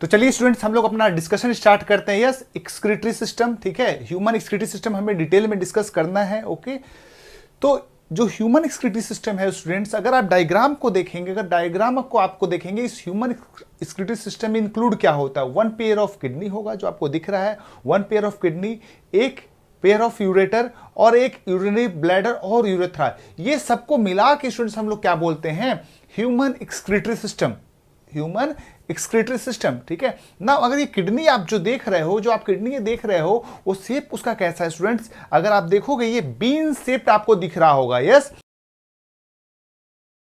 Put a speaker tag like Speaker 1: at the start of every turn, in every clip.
Speaker 1: तो चलिए स्टूडेंट्स हम लोग अपना डिस्कशन स्टार्ट करते हैं। यस, एक्सक्रीटरी सिस्टम, ठीक है, ह्यूमन एक्सक्रीटरी सिस्टम हमें डिटेल में डिस्कस करना है। ओके, तो जो ह्यूमन एक्सक्रीटरी सिस्टम है स्टूडेंट्स, अगर आप डायग्राम को देखेंगे, अगर डायग्राम को आपको देखेंगे, इस ह्यूमन एक्सक्रीटरी सिस्टम में इंक्लूड क्या होता है, वन पेयर ऑफ किडनी होगा जो आपको दिख रहा है, वन पेयर ऑफ किडनी, एक पेयर ऑफ यूरेटर और एक यूरिनरी ब्लैडर और यूरेथ्रा। ये सबको मिला के स्टूडेंट्स हम लोग क्या बोलते हैं, human excretory system, human excretory system. ठीक है ना। अगर ये किडनी आप जो देख रहे हो, जो आप किडनी देख रहे हो, वो शेप उसका कैसा है स्टूडेंट्स, अगर आप देखोगे ये बीन शेप्ड आपको दिख रहा होगा। यस,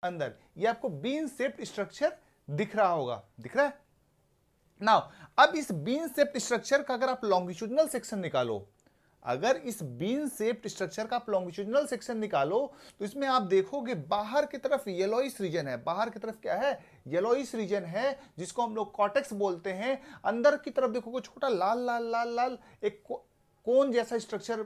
Speaker 1: अंदर ये आपको बीन शेप्ड स्ट्रक्चर दिख रहा होगा, दिख रहा है नाउ। अब इस बीन शेप्ड स्ट्रक्चर का अगर आप लॉन्गिट्यूडनल सेक्शन निकालो, अगर इस बीन शेप्ड स्ट्रक्चर का आप लॉन्गिट्यूडनल सेक्शन निकालो, तो इसमें आप देखोगे बाहर की तरफ येलोइश रीजन है, बाहर की तरफ क्या है, येलोइश रीजन है, जिसको हम लोग कॉर्टेक्स बोलते हैं। अंदर की तरफ देखोगे छोटा लाल लाल लाल लाल एक कोन जैसा स्ट्रक्चर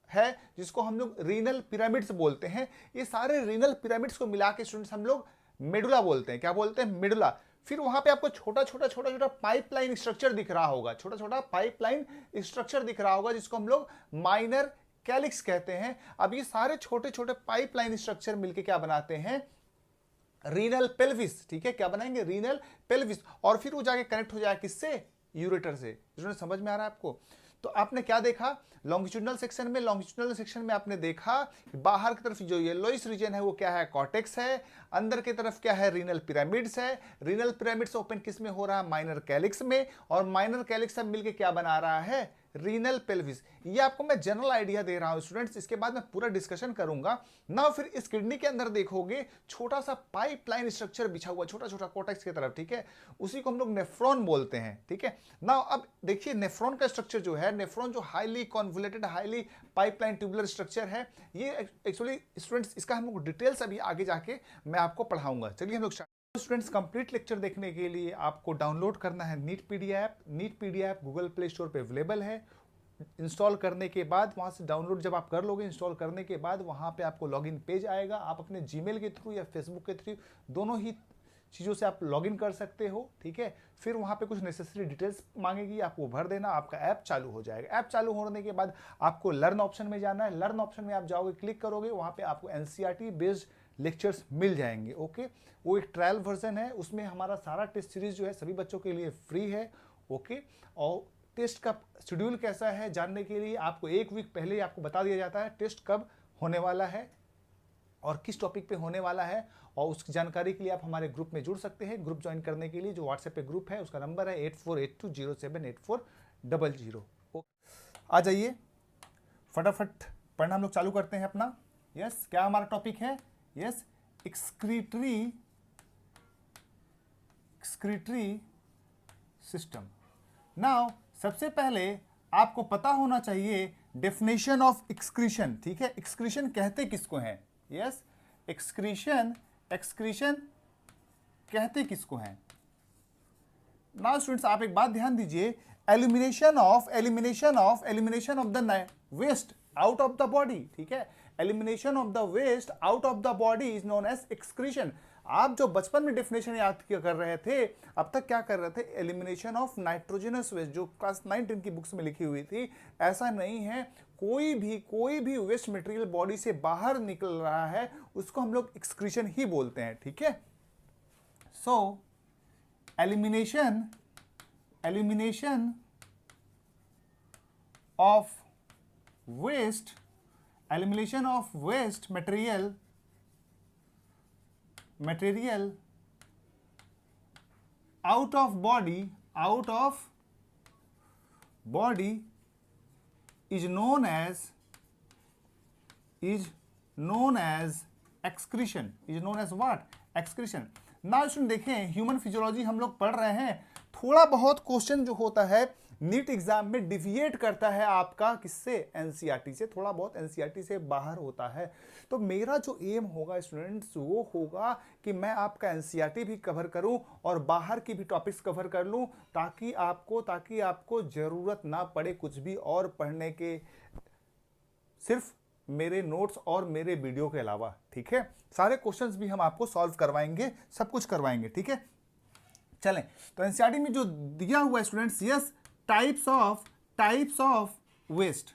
Speaker 1: है, जिसको हम लोग रीनल पिरामिड्स बोलते हैं। ये सारे रीनल पिरामिड्स को मिला के स्टूडेंट्स हम लोग मेडुला बोलते हैं। क्या बोलते हैं, मेडुला। फिर वहां पे आपको छोटा छोटा छोटा छोटा पाइपलाइन स्ट्रक्चर दिख रहा होगा, छोटा छोटा पाइपलाइन स्ट्रक्चर दिख रहा होगा, जिसको हम लोग माइनर कैलिक्स कहते हैं। अब ये सारे छोटे छोटे पाइपलाइन स्ट्रक्चर मिलके क्या बनाते हैं, रीनल पेल्विस। ठीक है, क्या बनाएंगे, रीनल पेल्विस। और फिर वो जाके कनेक्ट हो जाए किससे, यूरेटर से। समझ में आ रहा है आपको। तो आपने क्या देखा लॉन्गिट्यूडनल सेक्शन में, लॉन्गिट्यूडनल सेक्शन में आपने देखा बाहर की तरफ जो येलोइश रीजन है वो क्या है, कॉर्टेक्स है। अंदर की तरफ क्या है, रीनल पिरामिड्स है। रीनल पिरामिड्स ओपन किस में हो रहा है, माइनर कैलिक्स में। और माइनर कैलिक्स सब मिलके क्या बना रहा है, रीनल पेल्विस। ये आपको मैं जनरल आइडिया दे रहा हूं स्टूडेंट्स, इसके बाद मैं पूरा डिस्कशन करूंगा ना। फिर इस किडनी के अंदर देखोगे छोटा सा पाइपलाइन स्ट्रक्चर बिछा हुआ, छोटा छोटा कॉर्टेक्स की तरफ। ठीक है, उसी को हम लोग नेफ्रॉन बोलते हैं। ठीक है ना। अब देखिए नेफ्रॉन का स्ट्रक्चर जो है, नेफ्रॉन जो highly convoluted highly pipeline tubular structure है, ये एक्चुअली स्टूडेंट्स इसका हम लोग डिटेल्स अभी आगे जाके मैं आपको पढ़ाऊंगा। चलिए हम लोग स्टूडेंट्स कंप्लीट लेक्चर देखने के लिए आपको डाउनलोड करना है NEET PDF app. NEET PDF app Google Play Store पे अवेलेबल है। इंस्टॉल करने के बाद वहां से डाउनलोड जब आप कर लोगे, इंस्टॉल करने के बाद वहां पे आपको लॉगिन पेज आएगा। आप अपने जीमेल के थ्रू या फेसबुक के थ्रू दोनों ही चीज़ों से आप लॉगिन कर सकते हो। ठीक है, फिर वहां पे कुछ नेसेसरी डिटेल्स मांगेगी, आपको भर देना, आपका ऐप चालू हो जाएगा। ऐप चालू होने के बाद आपको लर्न ऑप्शन में जाना है। लर्न ऑप्शन में आप जाओगे, क्लिक करोगे, वहां पे आपको एनसीईआरटी बेस्ड लेक्चर्स मिल जाएंगे। ओके, वो एक ट्रायल वर्जन है, उसमें हमारा सारा टेस्ट सीरीज जो है सभी बच्चों के लिए फ्री है। ओके, और टेस्ट का शेड्यूल कैसा है जानने के लिए आपको एक वीक पहले ही आपको बता दिया जाता है टेस्ट कब होने वाला है और किस टॉपिक पे होने वाला है। और उसकी जानकारी के लिए आप हमारे ग्रुप में जुड़ सकते हैं। ग्रुप ज्वाइन करने के लिए जो व्हाट्सएप पे ग्रुप है उसका नंबर है 8482078400। आ जाइए फटाफट पढ़ना हम लोग चालू करते हैं अपना। यस, क्या हमारा टॉपिक है, यस, एक्सक्रीटरी सिस्टम। नाउ सबसे पहले आपको पता होना चाहिए डेफिनेशन ऑफ एक्सक्रीशन। ठीक है, एक्सक्रीशन कहते किसको हैं, यस, एक्सक्रीशन कहते किसको हैं। नाउ स्टूडेंट्स आप एक बात ध्यान दीजिए, elimination of the waste out of the body. ठीक है, elimination of the waste out of the body is known as excretion. आप जो बचपन में डेफिनेशन याद कर रहे थे, अब तक क्या कर रहे थे, एलिमिनेशन ऑफ नाइट्रोजनस वेस्ट, जो क्लास 9-10 की बुक्स में लिखी हुई थी। ऐसा नहीं है, कोई भी वेस्ट मटेरियल बॉडी से बाहर निकल रहा है उसको हम लोग एक्सक्रीशन ही बोलते हैं। ठीक है, so elimination of waste material out of body is known as excretion, is known as what, excretion। Now student देखें, ह्यूमन फिजियोलॉजी हम लोग पढ़ रहे हैं, थोड़ा बहुत क्वेश्चन जो होता है नीट एग्जाम में डिविएट करता है आपका किससे, एनसीईआरटी से, थोड़ा बहुत एनसीईआरटी से बाहर होता है। तो मेरा जो एम होगा स्टूडेंट्स वो होगा कि मैं आपका एनसीईआरटी भी कवर करूं और बाहर की भी टॉपिक्स कवर कर लूं, ताकि आपको जरूरत ना पड़े कुछ भी और पढ़ने के, सिर्फ मेरे नोट्स और मेरे वीडियो के अलावा। ठीक है, सारे क्वेश्चंस भी हम आपको सॉल्व करवाएंगे, सब कुछ करवाएंगे। ठीक है, चलें, तो एनसीईआरटी में जो दिया हुआ है students, yes types of waste,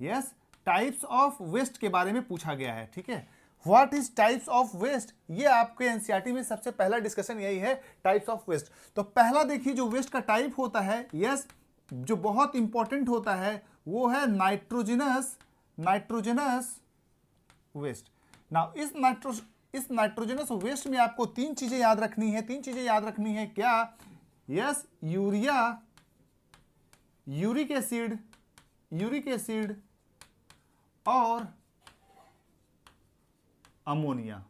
Speaker 1: yes types of waste के बारे में पूछा गया है, ठीक है। What is types of waste, ये आपके एनसीईआरटी में सबसे पहला डिस्कशन यही है, टाइप्स ऑफ वेस्ट। तो पहला देखिए जो वेस्ट का टाइप होता है, यस जो बहुत इंपॉर्टेंट होता है वो है नाइट्रोजनस वेस्ट। नाउ इस नाइट्रोजनस वेस्ट में आपको तीन चीजें याद रखनी है, क्या, यस यूरिक एसिड और ammonia,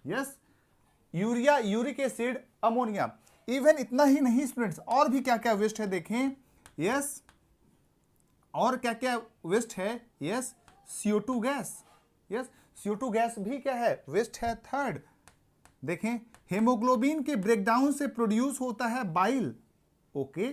Speaker 1: yes uric acid, ammonia. Even इतना ही नहीं स्टूडेंट्स, और भी क्या क्या वेस्ट है देखें, यस और क्या क्या वेस्ट है, yes CO2 gas, yes CO2 gas भी क्या है, वेस्ट है। थर्ड देखें, हेमोग्लोबिन के ब्रेकडाउन से प्रोड्यूस होता है बाइल, ओके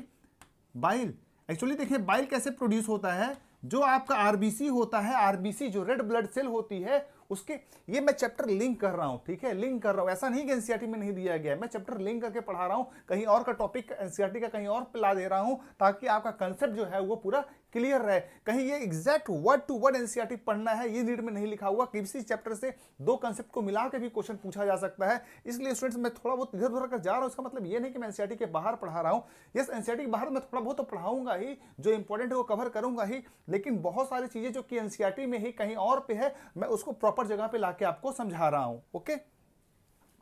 Speaker 1: बाइल। एक्चुअली देखें बाइल कैसे प्रोड्यूस होता है, जो आपका आरबीसी होता है, आरबीसी जो रेड ब्लड सेल होती है उसके, ये मैं चैप्टर लिंक कर रहा हूं, ठीक है, लिंक कर रहा हूं, ऐसा नहीं कि एनसीईआरटी में नहीं दिया गया है, मैं चैप्टर लिंक करके पढ़ा रहा हूं, कहीं और का टॉपिक एनसीईआरटी का कहीं और पे ला दे रहा हूं, ताकि आपका कंसेप्ट जो है वो पूरा क्लियर रहे। कहीं ये exact word to word NCERT पढ़ना है ये नीड में नहीं लिखा हुआ, किसी चैप्टर से दो कंसेप्ट को मिला के भी क्वेश्चन पूछा जा सकता है। इसलिए स्टूडेंट्स मैं थोड़ा बहुत इधर उधर कर जा रहा हूं, इसका मतलब ये नहीं कि मैं एनसीईआरटी के बाहर पढ़ा रहा हूं। यस एनसीईआरटी के बाहर मैं थोड़ा बहुत तो पढ़ाऊंगा ही, जो इंपॉर्टेंट है वो कवर करूंगा ही, लेकिन बहुत सारी चीजें जो कि एनसीईआरटी में ही कहीं और पे है, मैं उसको प्रॉपर जगह पे लाके आपको समझा रहा हूं। ओके,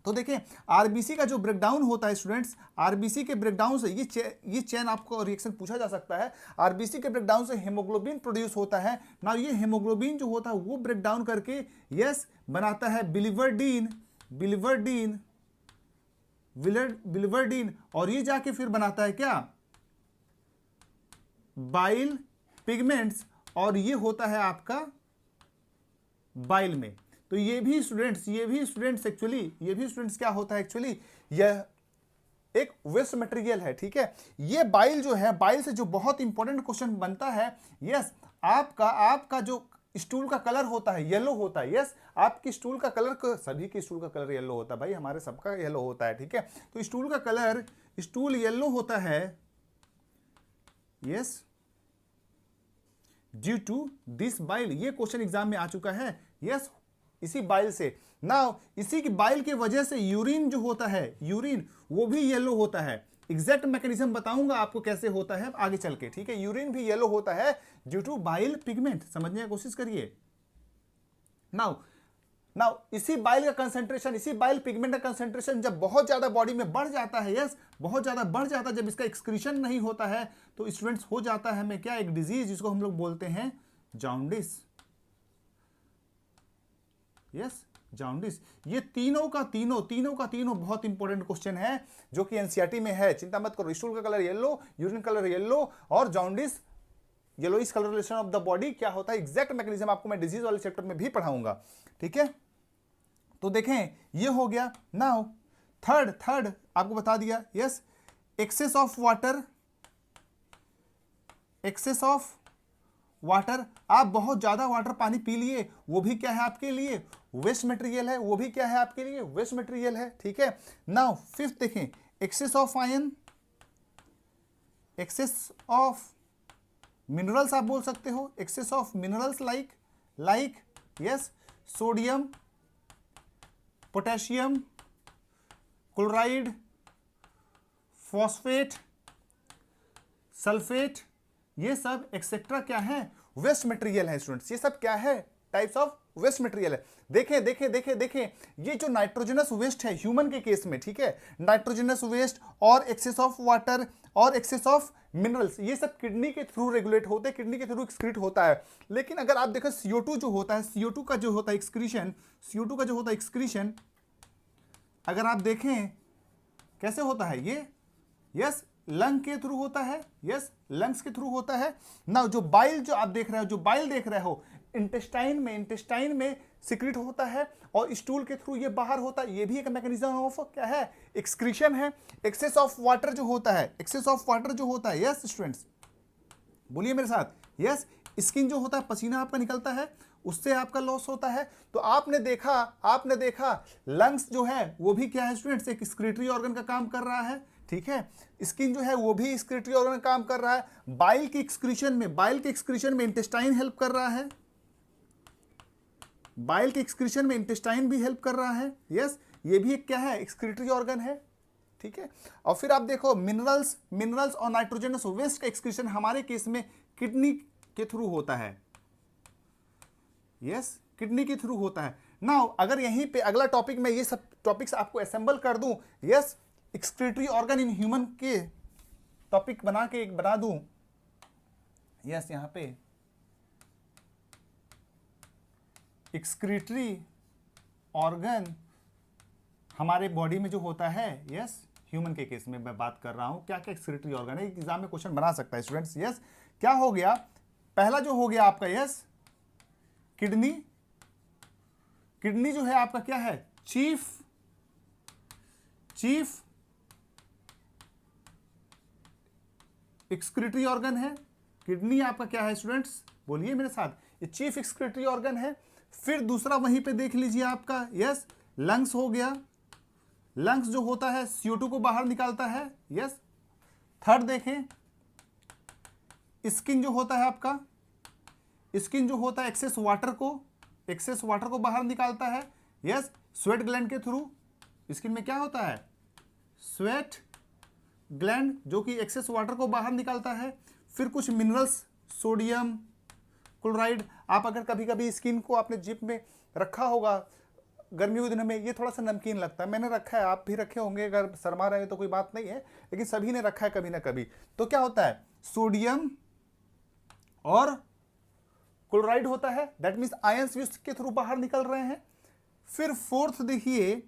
Speaker 1: तो देखिए आरबीसी का जो ब्रेकडाउन होता है स्टूडेंट्स, आरबीसी के ब्रेकडाउन से ये चेन आपको रिएक्शन पूछा जा सकता है। आरबीसी के ब्रेकडाउन से हेमोग्लोबिन प्रोड्यूस होता है। ना ये हेमोग्लोबिन जो होता है वो ब्रेकडाउन करके यस बनाता है बिलिवर्डिन, और ये जाके फिर बनाता है क्या, बाइल पिगमेंट्स, और ये होता है आपका बाइल में। तो ये भी स्टूडेंट्स क्या होता है एक्चुअली, यह एक वेस्ट मटेरियल है, ठीक है। ये बाइल जो है, बाइल से जो बहुत इंपॉर्टेंट क्वेश्चन बनता है, यस आपका जो स्टूल का कलर होता है येलो होता है, यस आपकी स्टूल का कलर, सभी के स्टूल का कलर येलो होता है भाई, हमारे सबका येलो होता है, ठीक है। तो स्टूल का कलर, स्टूल येलो होता है, yes due to this bile. ये क्वेश्चन एग्जाम में आ चुका है, यस इसी बाइल से। नाउ इसी की बाइल की वजह से यूरिन जो होता है, यूरिन वो भी येलो होता है। एग्जैक्ट मैकेनिज्म बताऊंगा आपको कैसे होता है आगे चल के, ठीक है। यूरिन भी येलो होता है ड्यू टू बाइल पिगमेंट, समझने की कोशिश करिए। नाउ इसी बाइल का कंसंट्रेशन, इसी बाइल पिगमेंट का कंसंट्रेशन जब बहुत ज्यादा बॉडी में बढ़ जाता है, यस बहुत ज्यादा बढ़ जाता है, जब इसका एक्सक्रीशन नहीं होता है तो स्टूडेंट्स हो जाता है हमें क्या, एक डिजीज जिसको हम लोग बोलते हैं जॉन्डिस, यस जॉन्डिस। ये तीनों का तीनों बहुत इंपॉर्टेंट क्वेश्चन है जो कि एनसीईआरटी में है, चिंता मत करो। स्टूल का colour yellow, urine colour yellow, और jaundice yellowish colouration of the body क्या होता है, एग्जैक्ट मैकेनिज्म आपको मैं डिजीज वाले चैप्टर में भी पढ़ाऊंगा, ठीक है। तो देखें ये हो गया। नाउ थर्ड आपको बता दिया, यस एक्सेस ऑफ वाटर, आप बहुत ज्यादा वाटर पानी पी लिए, वो भी क्या है आपके लिए, वेस्ट मटेरियल है, वो भी क्या है आपके लिए, वेस्ट मटेरियल है, ठीक है। नाउ फिफ्थ देखें, excess of ion, excess of minerals आप बोल सकते हो, excess of minerals like yes sodium, potassium, chloride, phosphate, sulphate, ये सब एक्सेट्रा क्या है, वेस्ट मटेरियल है स्टूडेंट्स। ये सब क्या है, टाइप्स ऑफ वेस्ट मटेरियल है। देखें ये जो नाइट्रोजनस वेस्ट है ह्यूमन के केस में, ठीक है, नाइट्रोजनस वेस्ट और एक्सेस ऑफ वाटर और एक्सेस ऑफ मिनरल्स, ये सब किडनी के थ्रू रेगुलेट होते हैं, किडनी के थ्रू एक्सक्रीट होता है। लेकिन अगर आप देखें CO2 जो होता है, CO2 का जो होता है एक्सक्रीशन, अगर आप देखें कैसे होता है ये, यस लंग के थ्रू होता है, यस लंग्स के थ्रू होता है। ना जो बाइल जो आप देख रहे हो इंटेस्टाइन में सिक्रीट होता है, और स्टूल के थ्रू ये बाहर होता है, ये भी एक मैकेनिज्म ऑफ क्या है, एक्सक्रीशन है। एक्सेस ऑफ वाटर जो होता है, यस स्टूडेंट्स बोलिए मेरे साथ, यस स्किन जो होता है, पसीना आपका निकलता है, उससे आपका लॉस होता है। तो आपने देखा लंग्स जो है वो भी क्या है स्टूडेंट्स, एक एक्सक्रीटरी ऑर्गन का काम कर रहा है, ठीक है। स्किन जो है वो भी एक्सक्रीटरी ऑर्गन का काम कर रहा है। बाइल के एक्सक्रीशन में इंटेस्टाइन हेल्प कर रहा है, बाइल के एक्सक्रीशन में इंटेस्टाइन भी हेल्प कर रहा है। यस, ये भी एक क्या है, एक्सक्रीटरी ऑर्गन है, ठीक है। और फिर आप देखो मिनरल्स और नाइट्रोजनस वेस्ट का एक्सक्रीशन हमारे केस में किडनी के थ्रू होता है। यस, किडनी के थ्रू होता है। नाउ अगर यहीं पे अगला टॉपिक में ये सब टॉपिक्स आपको असेंबल कर दूं, yes, excretory organ in human के टॉपिक बना दूं, यस, यहां पे एक्सक्रीटरी ऑर्गन हमारे बॉडी में जो होता है, यस, ह्यूमन के केस में मैं बात कर रहा हूं, क्या क्या एक्सक्रीटरी ऑर्गन है, एग्जाम में क्वेश्चन बना सकता है स्टूडेंट्स। यस, क्या हो गया, पहला जो हो गया आपका, यस, किडनी जो है आपका क्या है, चीफ एक्सक्रीटरी ऑर्गन है। किडनी आपका क्या है स्टूडेंट्स, बोलिए मेरे साथ, ये चीफ एक्सक्रीटरी ऑर्गन है। फिर दूसरा वहीं पे देख लीजिए आपका, यस, लंग्स हो गया, लंग्स जो होता है CO2 को बाहर निकालता है। यस, थर्ड देखें, स्किन जो होता है आपका, स्किन जो होता है एक्सेस वाटर को बाहर निकालता है। यस, स्वेट ग्लैंड के थ्रू स्किन में क्या होता है, स्वेट ग्लैंड जो कि एक्सेस वाटर को बाहर निकालता है। फिर कुछ मिनरल्स, सोडियम क्लोराइड, आप अगर कभी कभी स्किन को आपने जिप में रखा होगा गर्मियों के दिनों में, ये थोड़ा सा नमकीन लगता है, मैंने रखा है, आप भी रखे होंगे, अगर शर्मा रहे तो कोई बात नहीं है, लेकिन सभी ने रखा है कभी ना कभी। तो क्या होता है, सोडियम और क्लोराइड होता है, दैट मीन्स आयंस भी उसके थ्रू बाहर निकल रहे हैं। फिर फोर्थ देखिए,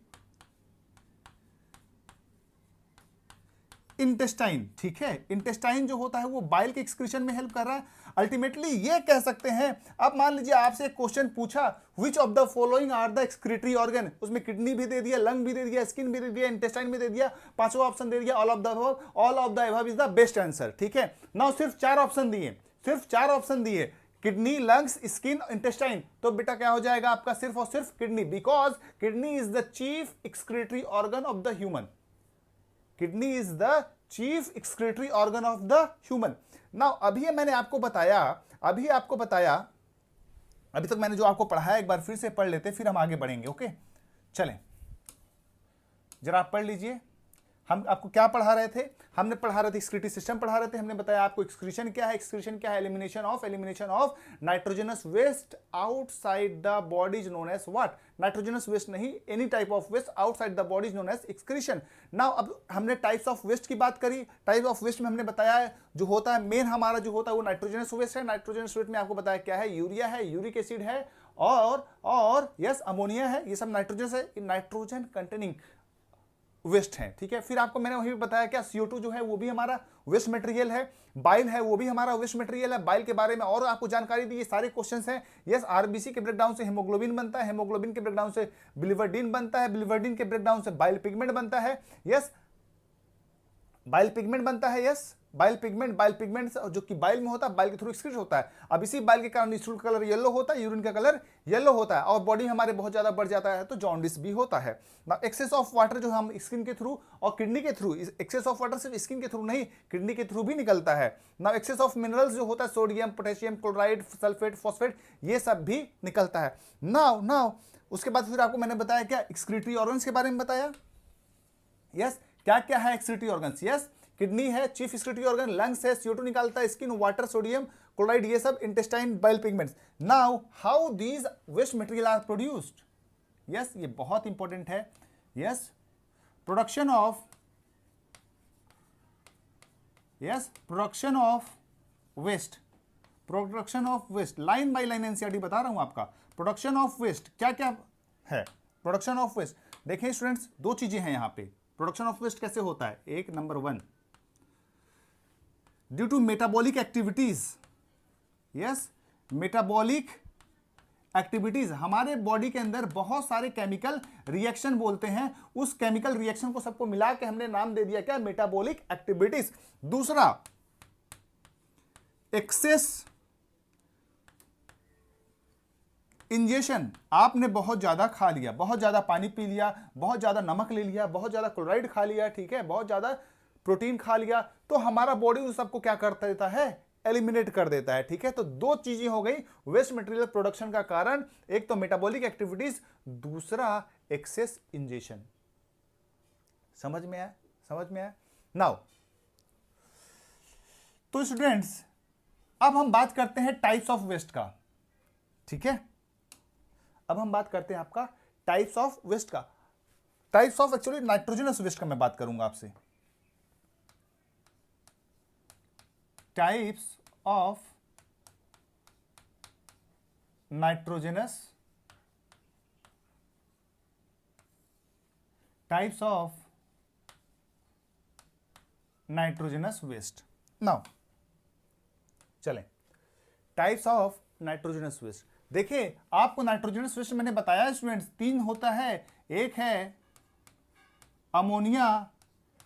Speaker 1: इंटेस्टाइन, ठीक है, इंटेस्टाइन जो होता है वो बाइल के एक्सक्रीशन में हेल्प कर रहा है। अल्टीमेटली ये कह सकते हैं, अब मान लीजिए आपसे एक क्वेश्चन पूछा, which of the following are the excretory organ, उसमें किडनी भी दे दिया, लंग भी दे दिया, स्किन भी दे दिया, इंटेस्टाइन भी दे दिया, पांचवा ऑप्शन दे दिया, all of the above is the best answer, ठीक है। नाउ सिर्फ चार ऑप्शन दिए, किडनी, लंग्स, स्किन, इंटेस्टाइन, तो बेटा क्या हो जाएगा आपका, सिर्फ और सिर्फ kidney, because kidney is the chief excretory organ of the human. Kidney is the chief excretory organ of the human. Now अभी मैंने आपको बताया, अभी तक मैंने जो आपको पढ़ाया एक बार फिर से पढ़ लेते, फिर हम आगे बढ़ेंगे। ओके, चलें, जरा आप पढ़ लीजिए। हम आपको क्या पढ़ा रहे थे, हमने पढ़ा रहे थे एक्सक्रीटरी सिस्टम पढ़ा रहे थे। हमने बताया आपको एक्सक्रीशन क्या है, elimination of nitrogenous waste outside the body is known as what, nitrogenous waste नहीं, any type of waste outside the body is known as excretion. Now अब हमने टाइप्स ऑफ वेस्ट की बात करी, टाइप ऑफ वेस्ट में हमने बताया है जो होता है मेन हमारा जो होता है वो नाइट्रोजनस वेस्ट है। नाइट्रोजनस वेस्ट में आपको बताया क्या है, यूरिया है, यूरिक एसिड है, और यस अमोनिया है, ये सब नाइट्रोजन है, नाइट्रोजन कंटेनिंग वेस्ट है, ठीक है। फिर आपको मैंने वही बताया क्या, CO2 जो है वो भी हमारा वेस्ट मटेरियल है, बाइल है वो भी हमारा वेस्ट मटेरियल है। बाइल के बारे में और आपको जानकारी दी, ये सारे क्वेश्चंस हैं। यस, आरबीसी के ब्रेकडाउन से हेमोग्लोबिन बनता है, हेमोग्लोबिन के ब्रेकडाउन से बिलिवर्डिन बनता है, बिलिवर्डिन के ब्रेकडाउन से बाइल पिगमेंट बनता है। यस, बाइल पिगमेंट बनता है, यस, बाइल पिगमेंट जो कि बाइल में होता है, बाइल के थ्रू एक्सक्रीट होता है। अब इसी बाइल के कारण स्टूल का कलर येलो होता है, यूरिन का कलर येलो होता है, और बॉडी हमारे बहुत ज्यादा बढ़ जाता है तो जॉन्डिस भी होता है। ना एक्सेस ऑफ वाटर जो हम स्किन के थ्रू और किडनी के थ्रू, एक्सेस ऑफ वाटर सिर्फ स्किन के थ्रू नहीं, किडनी के थ्रू भी निकलता है। ना एक्सेस ऑफ मिनरल्स जो होता है, sodium, potassium, chloride, sulphate, phosphate, ये सब भी निकलता है। नाउ उसके बाद फिर आपको मैंने बताया क्या, एक्सक्रीटरी ऑर्गन्स के बारे में बताया। यस, क्या क्या है एक्सक्रीटरी ऑर्गन्स, यस, किडनी है चीफ एक्सक्रीटरी ऑर्गन, लंग्स है CO2 निकालता है, स्किन, वाटर, सोडियम, क्लोराइड, ये सब, intestine, bile pigments. Now how these waste material are produced, yes, ये बहुत इंपॉर्टेंट है। Yes, production of waste, line by line NCERT बता रहा हूं आपका। प्रोडक्शन ऑफ वेस्ट क्या क्या है, प्रोडक्शन ऑफ वेस्ट देखिए स्टूडेंट्स, दो चीजें हैं यहां पे। प्रोडक्शन ऑफ वेस्ट कैसे होता है, एक number 1, due to metabolic activities. Yes, metabolic activities, हमारे बॉडी के अंदर बहुत सारे केमिकल रिएक्शन बोलते हैं, उस केमिकल रिएक्शन को सबको मिला के हमने नाम दे दिया क्या, मेटाबॉलिक एक्टिविटीज। दूसरा, एक्सेस इंजेशन, आपने बहुत ज्यादा खा लिया, बहुत ज्यादा पानी पी लिया, बहुत ज्यादा नमक ले लिया, बहुत ज्यादा क्लोराइड खा लिया, ठीक है, बहुत ज्यादा प्रोटीन खा लिया, तो हमारा बॉडी उस सबको क्या कर देता है, एलिमिनेट कर देता है, ठीक है। तो दो चीजें हो गई वेस्ट मटेरियल प्रोडक्शन का कारण, एक तो मेटाबॉलिक एक्टिविटीज, दूसरा एक्सेस इंजेशन। समझ में आया, समझ में आया। नाउ तो स्टूडेंट्स अब हम बात करते हैं टाइप्स ऑफ वेस्ट का, ठीक है। अब हम बात करते हैं आपका टाइप्स ऑफ वेस्ट का। Types of actually nitrogenous waste का मैं बात करूंगा आपसे। Types of nitrogenous, types of nitrogenous waste. Now चलें, टाइप्स ऑफ नाइट्रोजनस वेस्ट। देखिए आपको नाइट्रोजनस वेस्ट मैंने बताया स्टूडेंट्स तीन होता है, एक है अमोनिया,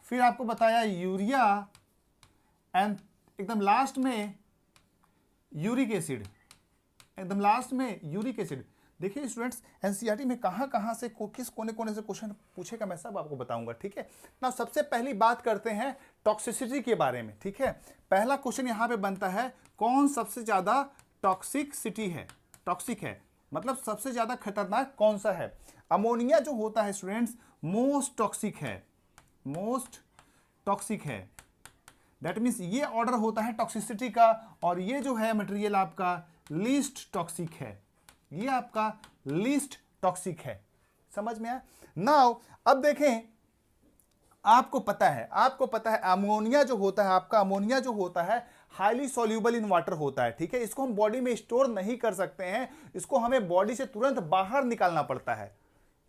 Speaker 1: फिर आपको बताया यूरिया, एंड एकदम लास्ट में यूरिक एसिड, एकदम लास्ट में यूरिक एसिड। देखिए स्टूडेंट्स एनसीईआरटी में कहां कहां से किस कोने कोने से क्वेश्चन पूछेगा मैं सब आपको बताऊंगा, ठीक है ना। सबसे पहली बात करते हैं टॉक्सिसिटी के बारे में, ठीक है। पहला क्वेश्चन यहां पे बनता है, कौन सबसे ज्यादा टॉक्सिसिटी है, टॉक्सिक है, मतलब सबसे ज्यादा खतरनाक कौन सा है। अमोनिया जो होता है स्टूडेंट्स मोस्ट टॉक्सिक है, मोस्ट टॉक्सिक है। दैट मीन्स ये ऑर्डर होता है टॉक्सिसिटी का, और ये जो है मटेरियल आपका लीस्ट टॉक्सिक है, ये आपका लीस्ट टॉक्सिक है। समझ में आया। नाउ अब देखें, आपको पता है अमोनिया जो होता है आपका, अमोनिया जो होता है हाईली सॉल्यूबल इन वाटर होता है, ठीक है। इसको हम बॉडी में स्टोर नहीं कर सकते हैं, इसको हमें बॉडी से तुरंत बाहर निकालना पड़ता है,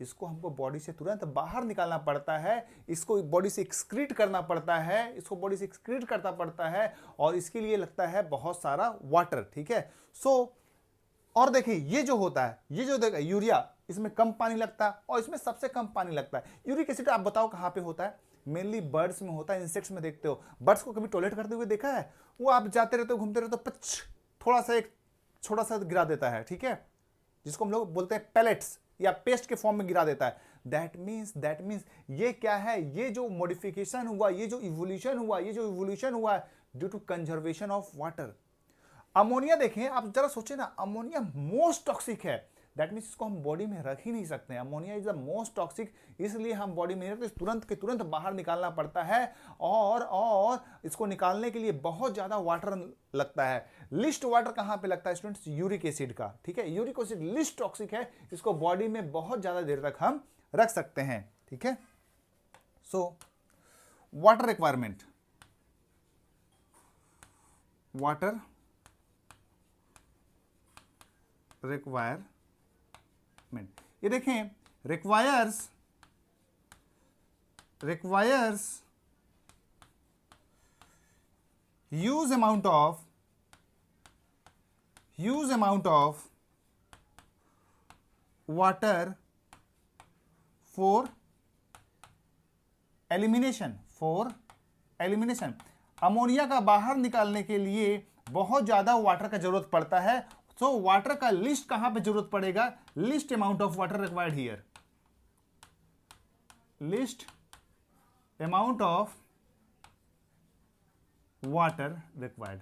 Speaker 1: इसको हमको बॉडी से तुरंत बाहर निकालना पड़ता है, इसको बॉडी से एक्सक्रीट करना पड़ता है, इसको बॉडी से एक्सक्रीट करना पड़ता है, और इसके लिए लगता है बहुत सारा वाटर, ठीक है। सो और देखिए ये जो होता है, ये जो देखा यूरिया, इसमें कम पानी लगता है और इसमें सबसे कम पानी लगता है। यूरिक एसिड आप बताओ कहां पे होता है, मेनली बर्ड्स में होता है, इंसेक्ट्स में देखते हो। बर्ड्स को कभी टॉयलेट करते हुए देखा है, वो आप जाते रहते हो घूमते रहते हो, पच थोड़ा सा एक छोटा सा गिरा देता है, ठीक है, जिसको हम लोग बोलते हैं पेलेट्स या पेस्ट के फॉर्म में गिरा देता है। दैट मीन्स ये क्या है, ये जो मॉडिफिकेशन हुआ, ये जो इवोल्यूशन हुआ due to conservation of water. Ammonia देखें आप जरा सोचें ना, अमोनिया मोस्ट टॉक्सिक है, दैट मीन्स इसको हम बॉडी में रख ही नहीं सकते हैं। Ammonia is the most toxic, इसलिए हम बॉडी में रखते तुरंत के तुरंत बाहर निकालना पड़ता है, और इसको निकालने के लिए बहुत ज्यादा वाटर लगता है। लिस्ट वाटर कहां पे लगता है स्टूडेंट्स, यूरिक एसिड का, ठीक है। यूरिक एसिड लिस्ट टॉक्सिक है, इसको बॉडी में बहुत ज्यादा देर तक हम रख सकते हैं, ठीक है। So water requirement, water requirement, ये देखें requires huge amount of water for elimination, ammonia का बाहर निकालने के लिए बहुत ज्यादा वाटर का जरूरत पड़ता है। सो वाटर का लिस्ट कहां पे जरूरत पड़ेगा, list amount of water required here, list amount of water required.